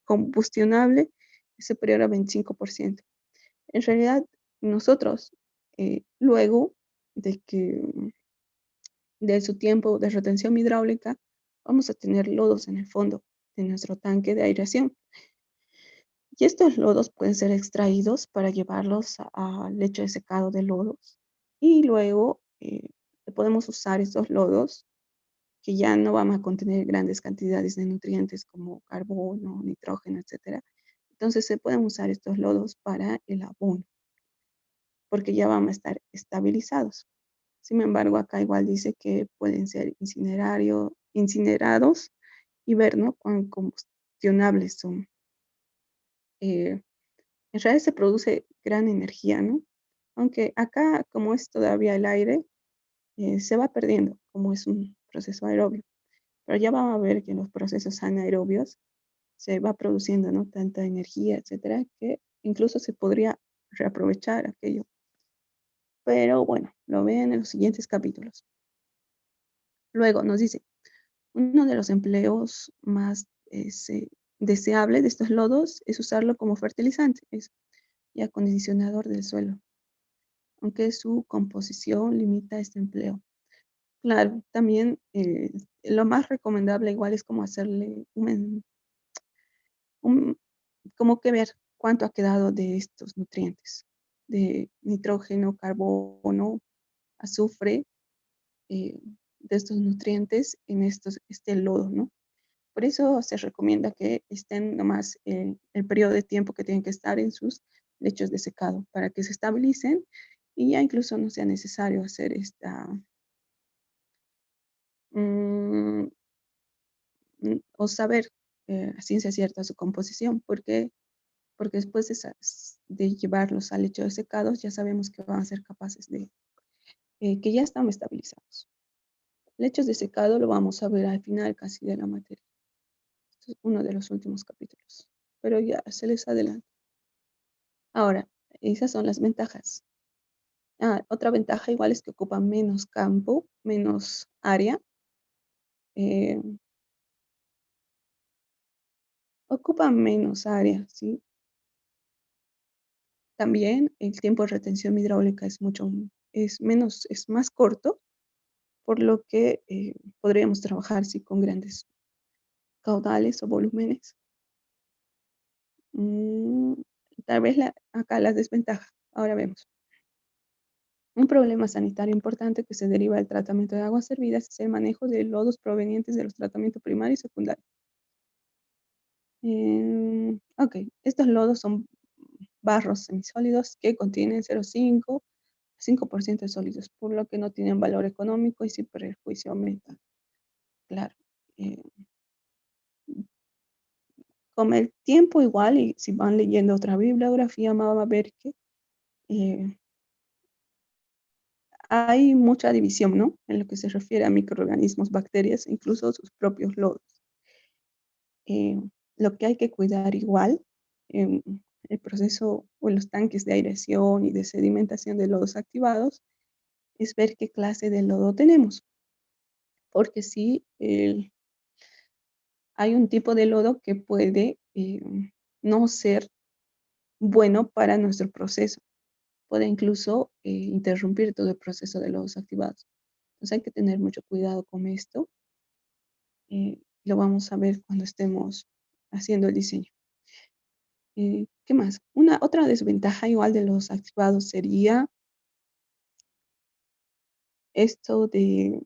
combustionable es superior a 25%. En realidad, nosotros, luego de su tiempo de retención hidráulica, vamos a tener lodos en el fondo de nuestro tanque de aireación. Y estos lodos pueden ser extraídos para llevarlos al lecho de secado de lodos. Y luego podemos usar estos lodos que ya no van a contener grandes cantidades de nutrientes como carbono, nitrógeno, etc. Entonces se pueden usar estos lodos para el abono, porque ya van a estar estabilizados. Sin embargo, acá igual dice que pueden ser incinerados y ver, ¿no?, cuán combustionables son. En realidad se produce gran energía, ¿no? Aunque acá, como es todavía el aire, se va perdiendo, como es un proceso aerobio. Pero ya vamos a ver que en los procesos anaerobios se va produciendo, ¿no?, tanta energía, etcétera, que incluso se podría reaprovechar aquello. Pero bueno, lo ven en los siguientes capítulos. Luego nos dice, uno de los empleos más deseables de estos lodos es usarlo como fertilizante y acondicionador del suelo, aunque su composición limita este empleo. Claro, también lo más recomendable igual es como hacerle como que ver cuánto ha quedado de estos nutrientes, de nitrógeno, carbono, azufre, de estos nutrientes en este lodo, ¿no? Por eso se recomienda que estén nomás el periodo de tiempo que tienen que estar en sus lechos de secado para que se estabilicen y ya incluso no sea necesario hacer mm, o saber a ciencia cierta su composición, porque después de llevarlos al lecho de secados ya sabemos que van a ser capaces que ya están estabilizados. Lechos de secado lo vamos a ver al final casi de la materia. Este es uno de los últimos capítulos, pero ya se les adelanta. Ahora, esas son las ventajas. Otra ventaja igual es que ocupan menos campo, menos área. eh, Ocupan menos área, ¿sí? También el tiempo de retención hidráulica es más corto, por lo que podríamos trabajar, sí, con grandes caudales o volúmenes. Mm, Tal vez acá la desventaja. Ahora vemos. Un problema sanitario importante que se deriva del tratamiento de aguas servidas es el manejo de lodos provenientes de los tratamientos primario y secundario. Ok, estos lodos son barros semisólidos que contienen 0,5 a 5% de sólidos, por lo que no tienen valor económico y sin perjuicio ambiental. Claro. eh, con el tiempo igual, y si van leyendo otra bibliografía, van a ver que eh, hay mucha división, ¿no? En lo que se refiere a microorganismos, bacterias, incluso sus propios lodos. Eh, lo que hay que cuidar igual en el proceso o en los tanques de aireación y de sedimentación de lodos activados es ver qué clase de lodo tenemos, porque si hay un tipo de lodo que puede no ser bueno para nuestro proceso, puede incluso interrumpir todo el proceso de lodos activados. Entonces hay que tener mucho cuidado con esto. Lo vamos a ver cuando estemos haciendo el diseño. ¿Qué más? Otra desventaja igual de los activados sería esto de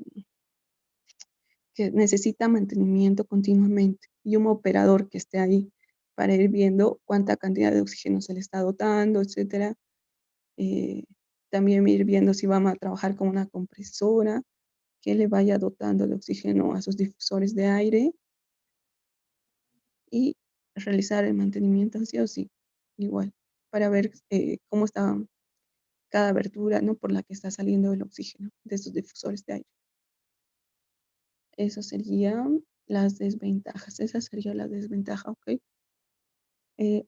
que necesita mantenimiento continuamente y un operador que esté ahí para ir viendo cuánta cantidad de oxígeno se le está dotando, etcétera. Eh, También ir viendo si vamos a trabajar con una compresora que le vaya dotando de oxígeno a sus difusores de aire y realizar el mantenimiento sí o sí, igual, para ver cómo está cada abertura, ¿no? Por la que está saliendo el oxígeno de estos difusores de aire. Eso serían las desventajas. Esa sería la desventaja, ¿ok?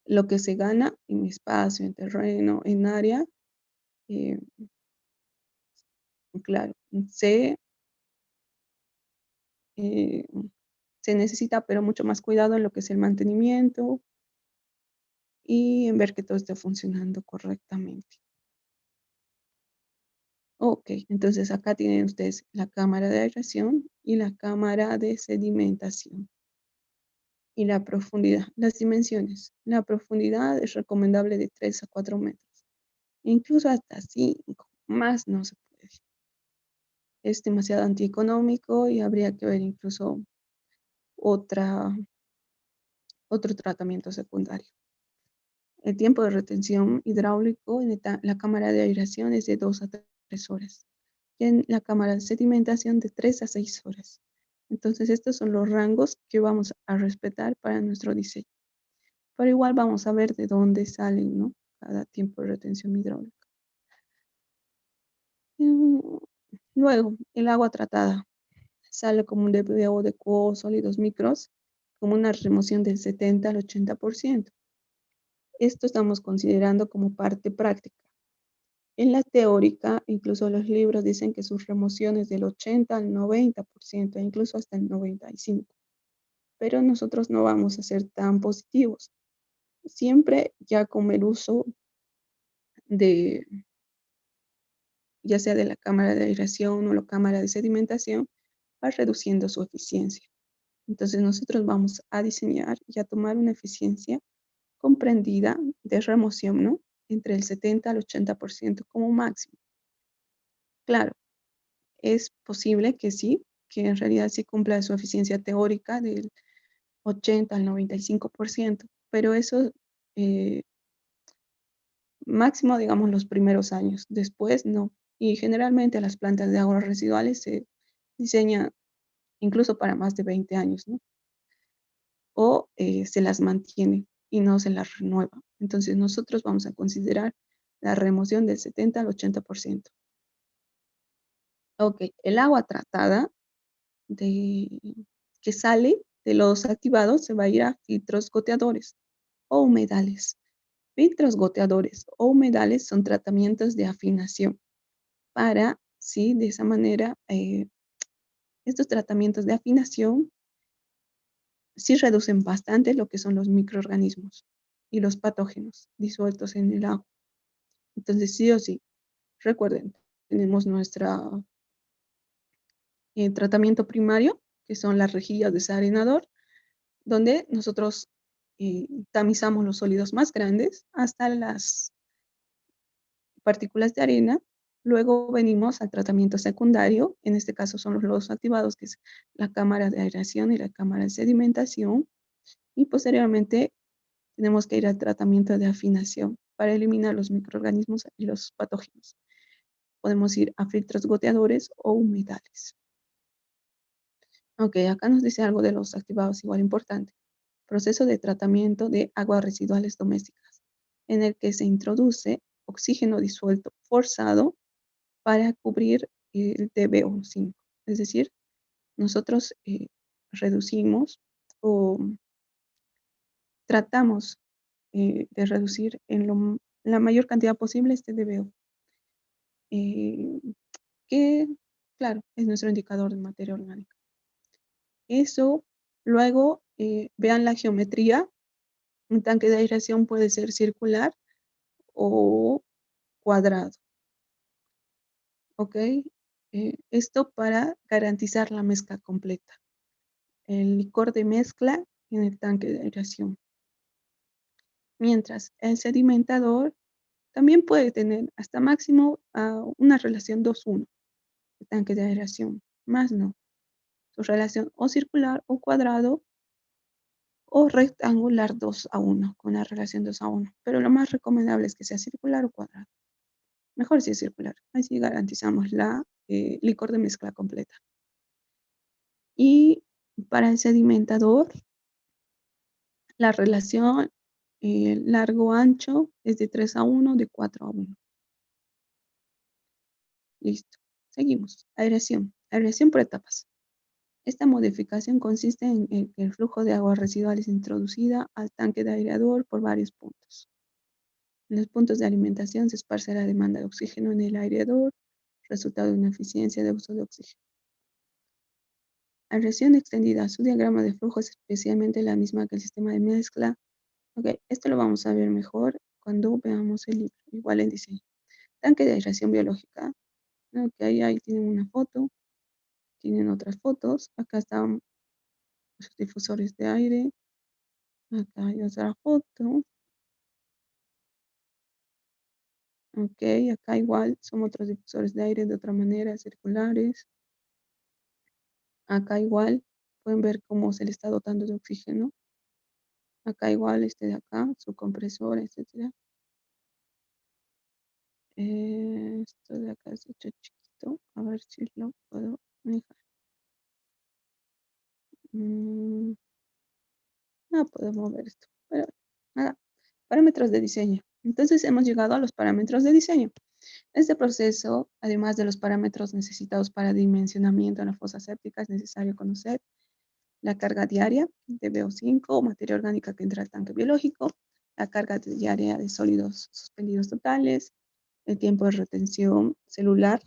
Lo que se gana en espacio, en terreno, en área, eh, claro, eh, se necesita, pero mucho más cuidado en lo que es el mantenimiento y en ver que todo esté funcionando correctamente. Ok, entonces acá tienen ustedes la cámara de aireación y la cámara de sedimentación. Y la profundidad, las dimensiones. La profundidad es recomendable de 3 a 4 metros, incluso hasta 5, más no se puede. Es demasiado antieconómico y habría que ver incluso otra, otro tratamiento secundario. El tiempo de retención hidráulico en la cámara de aireación es de 2 a 3 horas y en la cámara de sedimentación de 3 a 6 horas. Entonces estos son los rangos que vamos a respetar para nuestro diseño. Pero igual vamos a ver de dónde salen, ¿no? Cada tiempo de retención hidráulica. Luego, el agua tratada sale como un DBO de sólidos micros, como una remoción del 70 al 80%. Esto estamos considerando como parte práctica. En la teórica, incluso los libros dicen que sus remociones del 80 al 90%, incluso hasta el 95%. Pero nosotros no vamos a ser tan positivos. Siempre ya con el uso de, ya sea de la cámara de aireación o la cámara de sedimentación, va reduciendo su eficiencia. Entonces nosotros vamos a diseñar y a tomar una eficiencia comprendida de remoción, ¿no? Entre el 70 al 80% como máximo. Claro, es posible que sí, que en realidad sí cumpla su eficiencia teórica del 80 al 95%, pero eso máximo, digamos, los primeros años. Después no. Y generalmente las plantas de aguas residuales se diseñan incluso para más de 20 años, ¿no? O se las mantiene y no se las renueva. Entonces nosotros vamos a considerar la remoción del 70 al 80%. Ok, el agua tratada de, que sale de los activados se va a ir a filtros goteadores o humedales. Filtros goteadores o humedales son tratamientos de afinación para, sí, de esa manera, estos tratamientos de afinación sí reducen bastante lo que son los microorganismos y los patógenos disueltos en el agua. Entonces, sí o sí, recuerden, tenemos nuestro tratamiento primario, que son las rejillas de desarenador, donde nosotros tamizamos los sólidos más grandes hasta las partículas de arena. Luego venimos al tratamiento secundario, en este caso son los lodos activados, que es la cámara de aireación y la cámara de sedimentación. Y posteriormente tenemos que ir al tratamiento de afinación para eliminar los microorganismos y los patógenos. Podemos ir a filtros goteadores o humedales. Ok, acá nos dice algo de los activados igual importante. Proceso de tratamiento de aguas residuales domésticas, en el que se introduce oxígeno disuelto forzado para cubrir el TBO5. Es decir, nosotros reducimos o tratamos de reducir en la mayor cantidad posible este TBO, que, claro, es nuestro indicador de materia orgánica. Eso, luego, vean la geometría. Un tanque de aireación puede ser circular o cuadrado, ¿ok? Esto para garantizar la mezcla completa. El licor de mezcla en el tanque de aireación. Mientras el sedimentador también puede tener hasta máximo una relación 2:1, el tanque de aireación, más no. Su relación o circular o cuadrado o rectangular 2:1, con la relación 2:1. Pero lo más recomendable es que sea circular o cuadrado. Mejor si es circular, así garantizamos la licor de mezcla completa. Y para el sedimentador, la relación largo-ancho es de 3:1, de 4:1. Listo. Seguimos. Aireación. Aireación por etapas. Esta modificación consiste en que el flujo de aguas residuales introducida al tanque de aireador por varios puntos. En los puntos de alimentación se esparce la demanda de oxígeno en el aireador, resultado de una eficiencia de uso de oxígeno. Aireación extendida. Su diagrama de flujo es especialmente la misma que el sistema de mezcla. Ok, esto lo vamos a ver mejor cuando veamos el libro, igual el diseño. Tanque de aireación biológica. Ok, ahí tienen una foto, tienen otras fotos. Acá están los difusores de aire. Acá hay otra foto. Ok, acá igual son otros difusores de aire de otra manera, circulares. Acá igual pueden ver cómo se le está dotando de oxígeno. Acá igual este de acá, su compresor, etcétera. Esto de acá es hecho chiquito. A ver si lo puedo manejar. No puedo mover esto. Pero nada. Parámetros de diseño. Entonces hemos llegado a los parámetros de diseño. Este proceso, además de los parámetros necesitados para dimensionamiento en la fosa séptica, es necesario conocer la carga diaria de VO5 o materia orgánica que entra al tanque biológico, la carga diaria de sólidos suspendidos totales, el tiempo de retención celular,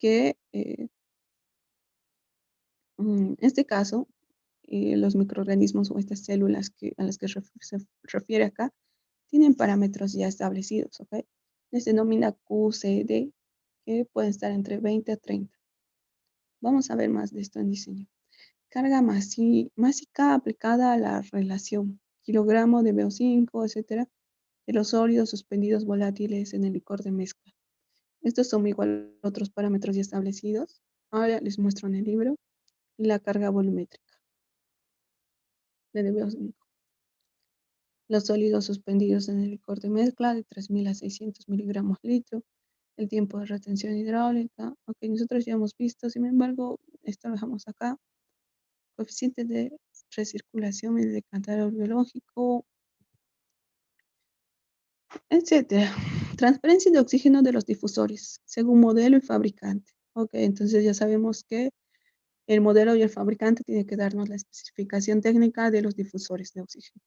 que en este caso, los microorganismos o estas células a las que se refiere acá, tienen parámetros ya establecidos, ¿ok? Les denomina QCD, que pueden estar entre 20 a 30. Vamos a ver más de esto en diseño. Carga másica aplicada a la relación, kilogramo de VO5, etcétera, de los sólidos suspendidos volátiles en el licor de mezcla. Estos son igual a otros parámetros ya establecidos. Ahora les muestro en el libro la carga volumétrica de VO5. Los sólidos suspendidos en el licor de mezcla de 3.000 a 600 miligramos litro. El tiempo de retención hidráulica, ok, nosotros ya hemos visto, sin embargo, esto lo dejamos acá. Coeficiente de recirculación en el decantador biológico, etcétera. Transferencia de oxígeno de los difusores, según modelo y fabricante. Ok, entonces ya sabemos que el modelo y el fabricante tienen que darnos la especificación técnica de los difusores de oxígeno.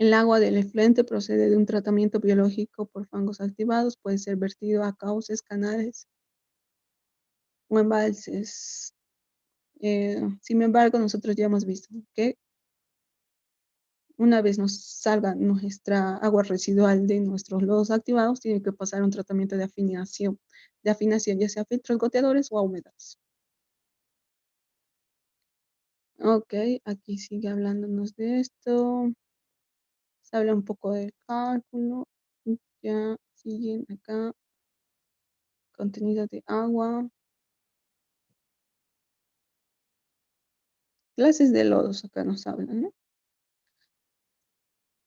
El agua del efluente procede de un tratamiento biológico por fangos activados, puede ser vertido a cauces, canales o embalses. Sin embargo, nosotros ya hemos visto que una vez nos salga nuestra agua residual de nuestros lodos activados, tiene que pasar un tratamiento de afinación ya sea filtros goteadores o a humedades. Ok, aquí sigue hablándonos de esto. Se habla un poco del cálculo. Ya siguen acá. Contenido de agua. Clases de lodos acá nos hablan, ¿no?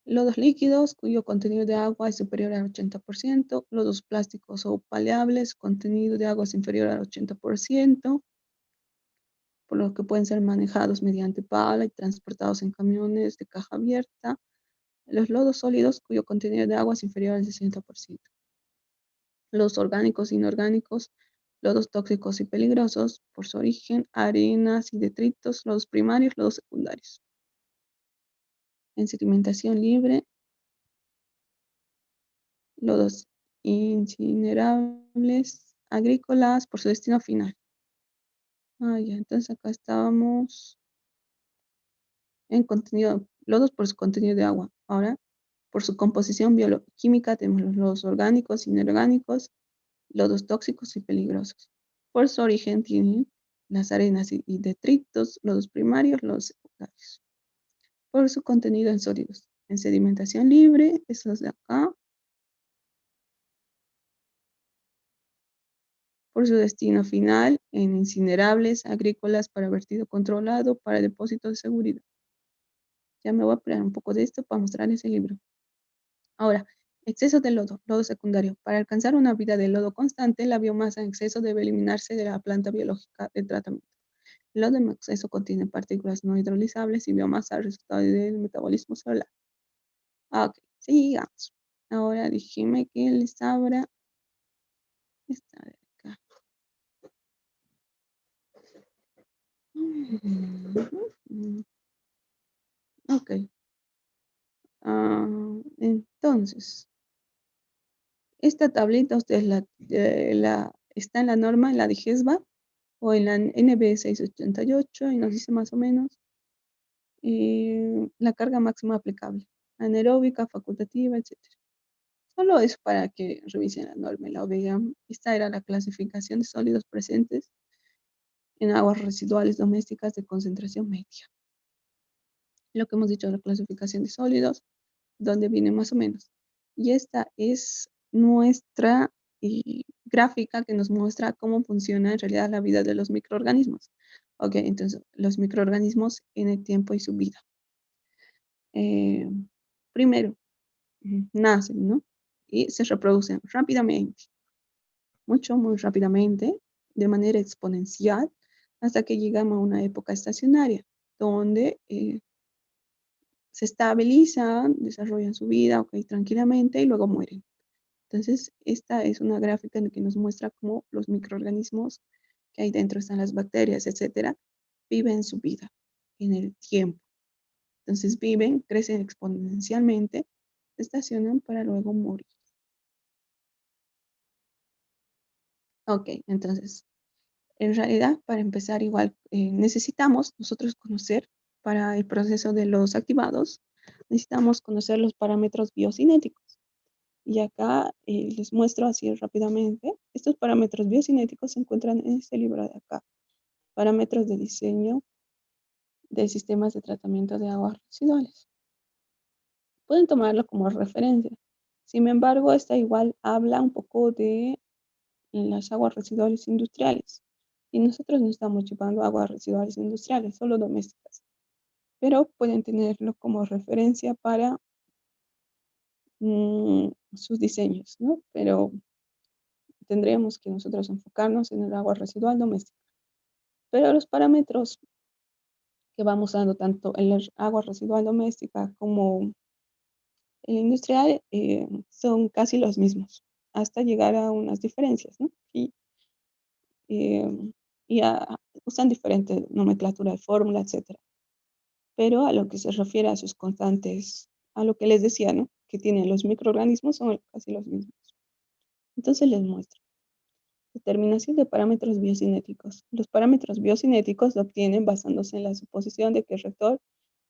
Lodos líquidos cuyo contenido de agua es superior al 80%, lodos plásticos o paleables, contenido de agua es inferior al 80%, por lo que pueden ser manejados mediante pala y transportados en camiones de caja abierta. Los lodos sólidos cuyo contenido de agua es inferior al 60%. Los orgánicos e inorgánicos, lodos tóxicos y peligrosos por su origen, arenas y detritos, lodos primarios, lodos secundarios. En sedimentación libre, lodos incinerables, agrícolas por su destino final. Ya, entonces acá estábamos en contenido, lodos por su contenido de agua. Ahora, por su composición bioquímica tenemos los lodos orgánicos, inorgánicos, lodos tóxicos y peligrosos. Por su origen tienen las arenas y detritos, lodos primarios, lodos secundarios. Por su contenido en sólidos, en sedimentación libre, estos de acá. Por su destino final, en incinerables, agrícolas para vertido controlado, para depósito de seguridad. Ya me voy a poner un poco de esto para mostrarles el libro. Ahora, exceso de lodo, lodo secundario. Para alcanzar una vida de lodo constante, la biomasa en exceso debe eliminarse de la planta biológica de tratamiento. El lodo en exceso contiene partículas no hidrolizables y biomasa resultado del metabolismo celular. Ok, sigamos. Ahora déjeme que les abra esta de acá. Ok. Entonces, esta tablita ustedes está en la norma, en la de GESBA o en la NB 688 y nos dice más o menos la carga máxima aplicable, anaeróbica, facultativa, etcétera. Solo es para que revisen la norma y la vean. Esta era la clasificación de sólidos presentes en aguas residuales domésticas de concentración media. Lo que hemos dicho de la clasificación de sólidos, donde viene más o menos. Y esta es nuestra gráfica que nos muestra cómo funciona en realidad la vida de los microorganismos. Ok, entonces los microorganismos en el tiempo y su vida. Primero, nacen, ¿no? Y se reproducen rápidamente, muy rápidamente, de manera exponencial, hasta que llegamos a una época estacionaria, donde se estabilizan, desarrollan su vida, ok, tranquilamente, y luego mueren. Entonces, esta es una gráfica en la que nos muestra cómo los microorganismos que hay dentro, están las bacterias, etcétera, viven su vida en el tiempo. Entonces viven, crecen exponencialmente, se estacionan para luego morir. Ok, entonces, en realidad, para empezar igual, necesitamos nosotros conocer para el proceso de los activados, necesitamos conocer los parámetros biocinéticos. Y acá les muestro así rápidamente. Estos parámetros biocinéticos se encuentran en este libro de acá. Parámetros de diseño de sistemas de tratamiento de aguas residuales. Pueden tomarlo como referencia. Sin embargo, esta igual habla un poco de las aguas residuales industriales. Y nosotros no estamos llevando aguas residuales industriales, solo domésticas. pero pueden tenerlo como referencia para sus diseños, ¿no? Pero tendríamos que nosotros enfocarnos en el agua residual doméstica. Pero los parámetros que vamos usando tanto en el agua residual doméstica como en la industrial son casi los mismos, hasta llegar a unas diferencias, ¿no? Eh, usan diferente nomenclatura de fórmula, etcétera. Pero a lo que se refiere a sus constantes, a lo que les decía, ¿no? Que tienen los microorganismos son casi los mismos. Entonces les muestro. Determinación de parámetros biocinéticos. Los parámetros biocinéticos se obtienen basándose en la suposición de que el reactor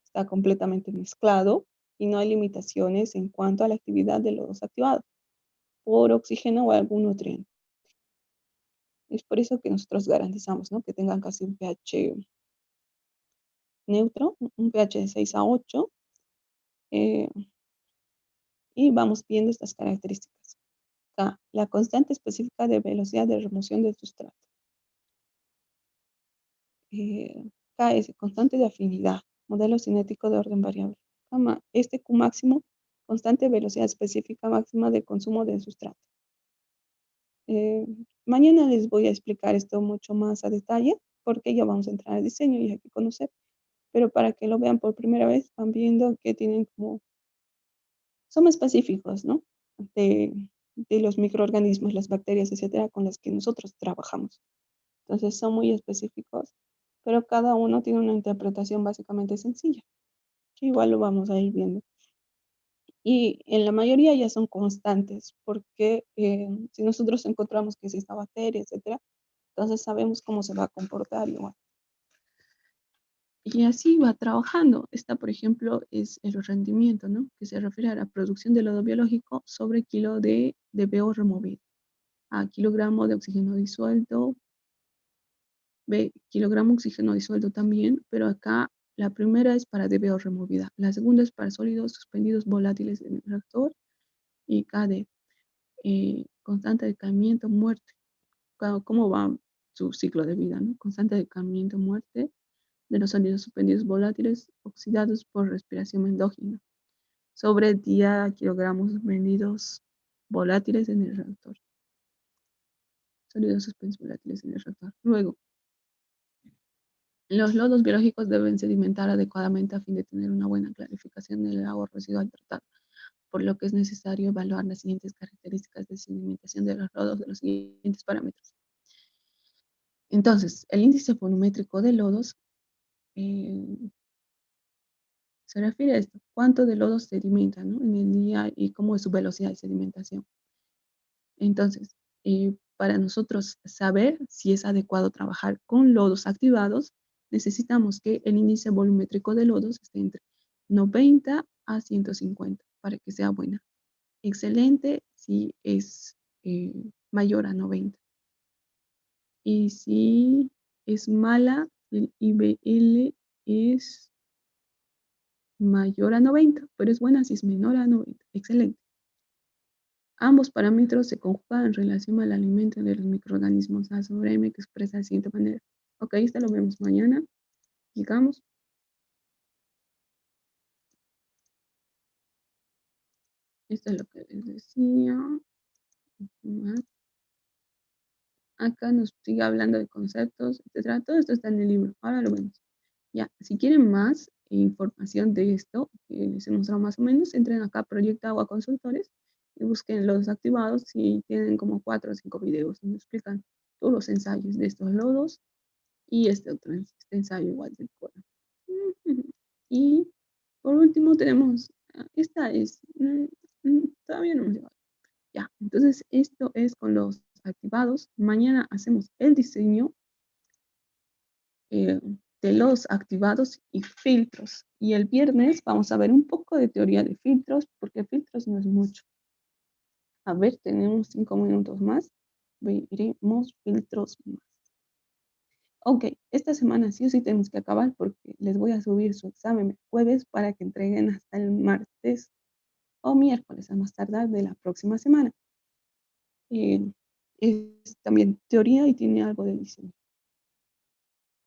está completamente mezclado y no hay limitaciones en cuanto a la actividad de los activados por oxígeno o algún nutriente. Es por eso que nosotros garantizamos, ¿no? Que tengan casi un pH neutro, un pH de 6 a 8, eh, y vamos viendo estas características. K, la constante específica de velocidad de remoción del sustrato. K es constante de afinidad, modelo cinético de orden variable. Este Q máximo, constante de velocidad específica máxima de consumo del sustrato. Mañana les voy a explicar esto mucho más a detalle, porque ya vamos a entrar al diseño y hay que conocer, pero para que lo vean por primera vez, van viendo que tienen como, son específicos, ¿no? De, de los microorganismos, las bacterias, etcétera, con las que nosotros trabajamos. Entonces son muy específicos, pero cada uno tiene una interpretación básicamente sencilla, que igual lo vamos a ir viendo. Y en la mayoría ya son constantes, porque si nosotros encontramos que es esta bacteria, etcétera, entonces sabemos cómo se va a comportar igual. Y así va trabajando. Esta, por ejemplo, es el rendimiento, ¿no? Que se refiere a la producción de lodo biológico sobre kilo de DBO removido, a kilogramo de oxígeno disuelto, kilogramo de oxígeno disuelto también, pero acá la primera es para DBO removida, la segunda es para sólidos suspendidos volátiles en el reactor y KD, constante de decaimiento, muerte. ¿Cómo va su ciclo de vida, ¿no? Constante de decaimiento, muerte de los sólidos suspendidos volátiles oxidados por respiración endógena sobre 10 kilogramos suspendidos volátiles en el reactor. Sólidos suspendidos volátiles en el reactor. Luego, los lodos biológicos deben sedimentar adecuadamente a fin de tener una buena clarificación del agua residual tratada, por lo que es necesario evaluar las siguientes características de sedimentación de los lodos de los siguientes parámetros. Entonces, el índice volumétrico de lodos se refiere a esto, cuánto de lodos sedimenta, ¿no? En el día y cómo es su velocidad de sedimentación. Entonces, para nosotros saber si es adecuado trabajar con lodos activados, necesitamos que el índice volumétrico de lodos esté entre 90 a 150 para que sea buena. Excelente si es mayor a 90. Y si es mala, el IBL es mayor a 90, pero es buena si es menor a 90. Excelente. Ambos parámetros se conjugan en relación al alimento de los microorganismos. A sobre M que expresa de la siguiente manera. Ok, esto lo vemos mañana. Sigamos. Esto es lo que les decía. Acá nos sigue hablando de conceptos, etcétera. Todo esto está en el libro. Ahora lo vemos. Ya, si quieren más información de esto, que les he mostrado más o menos, entren acá a Proyecto Agua Consultores y busquen los activados y tienen como 4 o 5 videos donde explican todos los ensayos de estos lodos y este otro ensayo igual del coro. Y por último tenemos, esta es, todavía no hemos llegado. Ya, entonces esto es con los activados. Mañana hacemos el diseño de los activados y filtros. Y el viernes vamos a ver un poco de teoría de filtros, porque filtros no es mucho. A ver, tenemos 5 minutos más. Veremos filtros más. Ok, esta semana sí o sí tenemos que acabar porque les voy a subir su examen el jueves para que entreguen hasta el martes o miércoles a más tardar de la próxima semana. Es también teoría y tiene algo de diseño.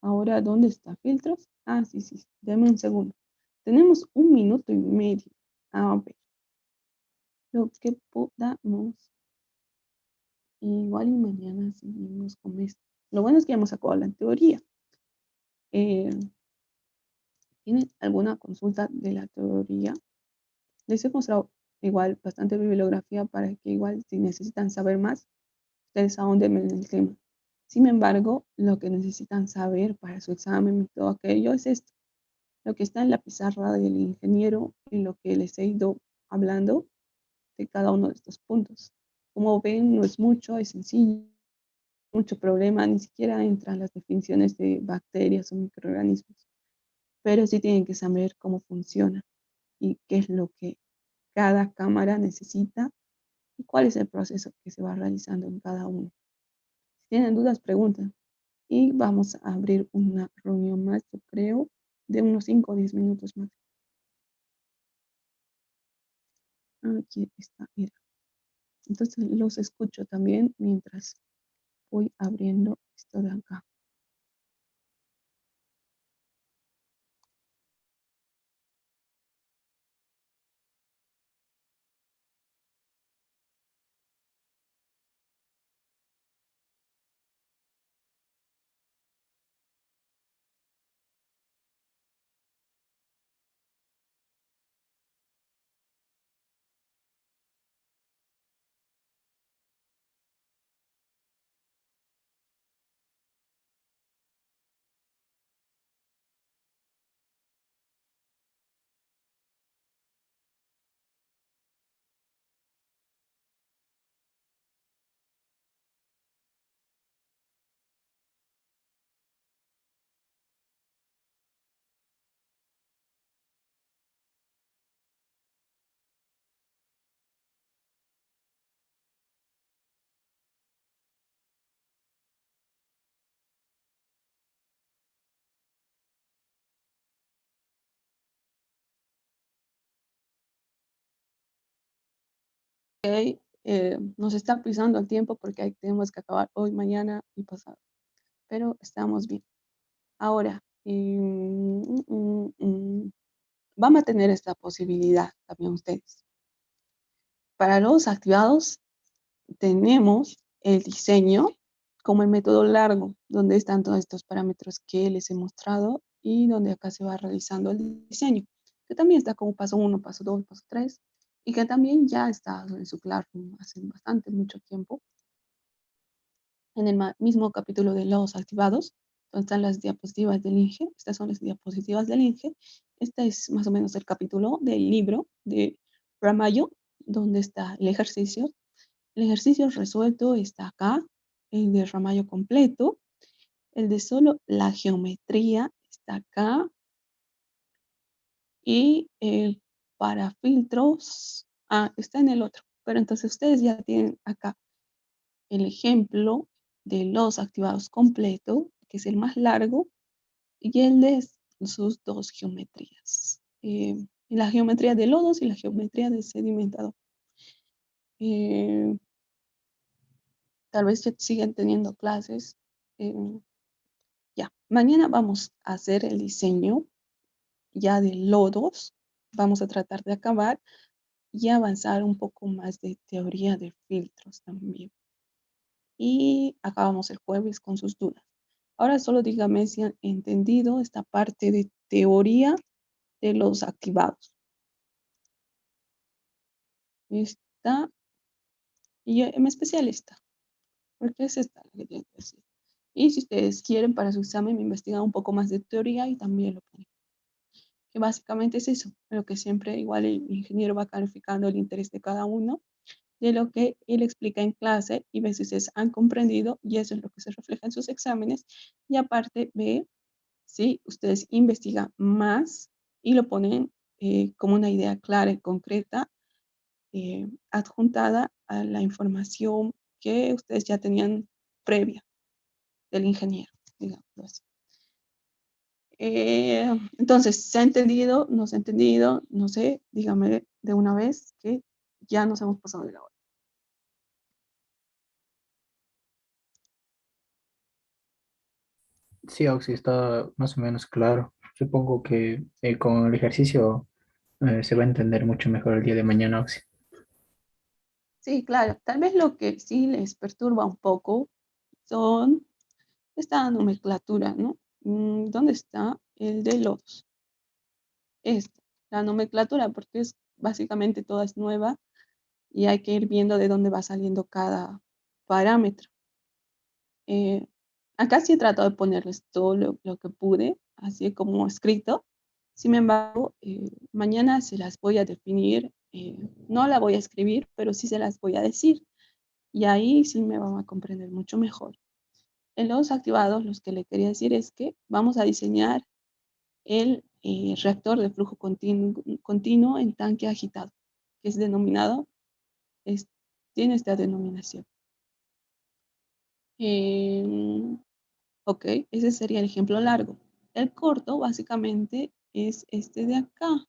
Ahora, ¿dónde está filtros? Ah, sí, sí, dame un segundo. Tenemos 1 minuto y medio. A ver, lo que podamos. Igual y mañana seguimos con esto. Lo bueno es que ya hemos acabado la teoría. Eh, ¿Tienen alguna consulta de la teoría? Les he mostrado igual bastante bibliografía para que igual si necesitan saber más, ustedes ahonden en el tema. Sin embargo, lo que necesitan saber para su examen y todo aquello es esto, lo que está en la pizarra del ingeniero y lo que les he ido hablando de cada uno de estos puntos. Como ven, no es mucho, es sencillo, mucho problema, ni siquiera entran las definiciones de bacterias o microorganismos, pero sí tienen que saber cómo funciona y qué es lo que cada cámara necesita y cuál es el proceso que se va realizando en cada uno. Si tienen dudas, pregunten. Y vamos a abrir una reunión más, yo creo, de unos 5 o 10 minutos más. Aquí está, mira. Entonces los escucho también mientras voy abriendo esto de acá. Ok, nos está pisando el tiempo porque tenemos que acabar hoy, mañana y pasado, pero estamos bien. Ahora, vamos a tener esta posibilidad también ustedes. Para los activados tenemos el diseño como el método largo, donde están todos estos parámetros que les he mostrado y donde acá se va realizando el diseño, que también está como paso 1, paso 2, paso 3, y que también ya está en su Classroom hace bastante, mucho tiempo. En el mismo capítulo de los activados, donde están las diapositivas del INGE, estas son las diapositivas del INGE, este es más o menos el capítulo del libro de Ramallo, donde está el ejercicio. El ejercicio resuelto está acá, el de Ramallo completo, el de solo la geometría está acá, y el para filtros, está en el otro, pero entonces ustedes ya tienen acá el ejemplo de los activados completo, que es el más largo, y el de sus dos geometrías. La geometría de lodos y la geometría de sedimentado. Tal vez ya siguen teniendo clases. eh, ya, mañana vamos a hacer el diseño ya de lodos. Vamos a tratar de acabar y avanzar un poco más de teoría de filtros también. Y acabamos el jueves con sus dudas. Ahora solo dígame si han entendido esta parte de teoría de los activados. Esta, y en especial esta, porque es esta la que tienen que decir. Y si ustedes quieren para su examen investigar un poco más de teoría y también lo ponen. Que básicamente es eso, lo que siempre igual el ingeniero va calificando el interés de cada uno, de lo que él explica en clase y ve si ustedes han comprendido y eso es lo que se refleja en sus exámenes. Y aparte ve si ustedes investigan más y lo ponen como una idea clara y concreta, adjuntada a la información que ustedes ya tenían previa del ingeniero, digamos así. Entonces, ¿se ha entendido? ¿No se ha entendido? No sé, dígame de una vez que ya nos hemos pasado de la hora. Sí, Oxy, está más o menos claro. Supongo que con el ejercicio se va a entender mucho mejor el día de mañana, Oxy. Sí, claro. Tal vez lo que sí les perturba un poco son esta nomenclatura, ¿no? ¿Dónde está el de los? Esta, la nomenclatura, porque es básicamente toda es nueva y hay que ir viendo de dónde va saliendo cada parámetro. Eh, Acá sí he tratado de ponerles todo lo que pude, así como escrito. Sin embargo, mañana se las voy a definir, no la voy a escribir, pero sí se las voy a decir. Y ahí sí me van a comprender mucho mejor. En los activados, los que le quería decir es que vamos a diseñar el reactor de flujo continuo en tanque agitado, que es denominado, es, tiene esta denominación. Eh, ok, ese sería el ejemplo largo. El corto básicamente es este de acá,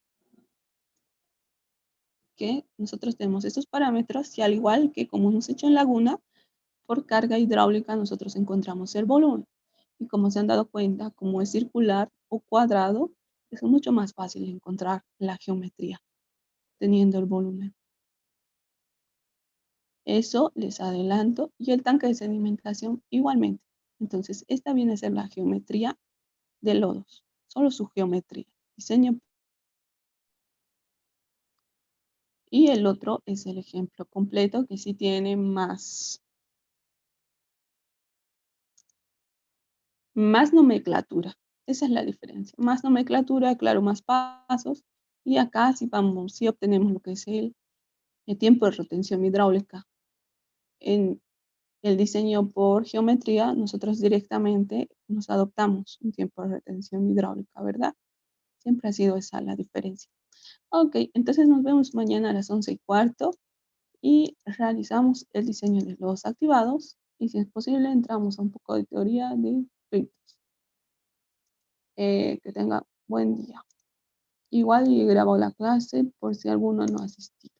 que nosotros tenemos estos parámetros y al igual que como hemos hecho en Laguna, por carga hidráulica nosotros encontramos el volumen. Y como se han dado cuenta, como es circular o cuadrado, es mucho más fácil encontrar la geometría teniendo el volumen. Eso les adelanto. Y el tanque de sedimentación igualmente. Entonces, esta viene a ser la geometría de lodos, solo su geometría. Diseño. Y el otro es el ejemplo completo que sí tiene más nomenclatura. Esa es la diferencia. Más nomenclatura, claro, más pasos. Y acá sí vamos, sí obtenemos lo que es el tiempo de retención hidráulica. En el diseño por geometría, nosotros directamente nos adoptamos un tiempo de retención hidráulica, ¿verdad? Siempre ha sido esa la diferencia. Ok, entonces nos vemos mañana a las 11:15 y realizamos el diseño de los activados y si es posible entramos a un poco de teoría de filtros. Que tenga buen día. Igual grabo la clase por si alguno no asistió.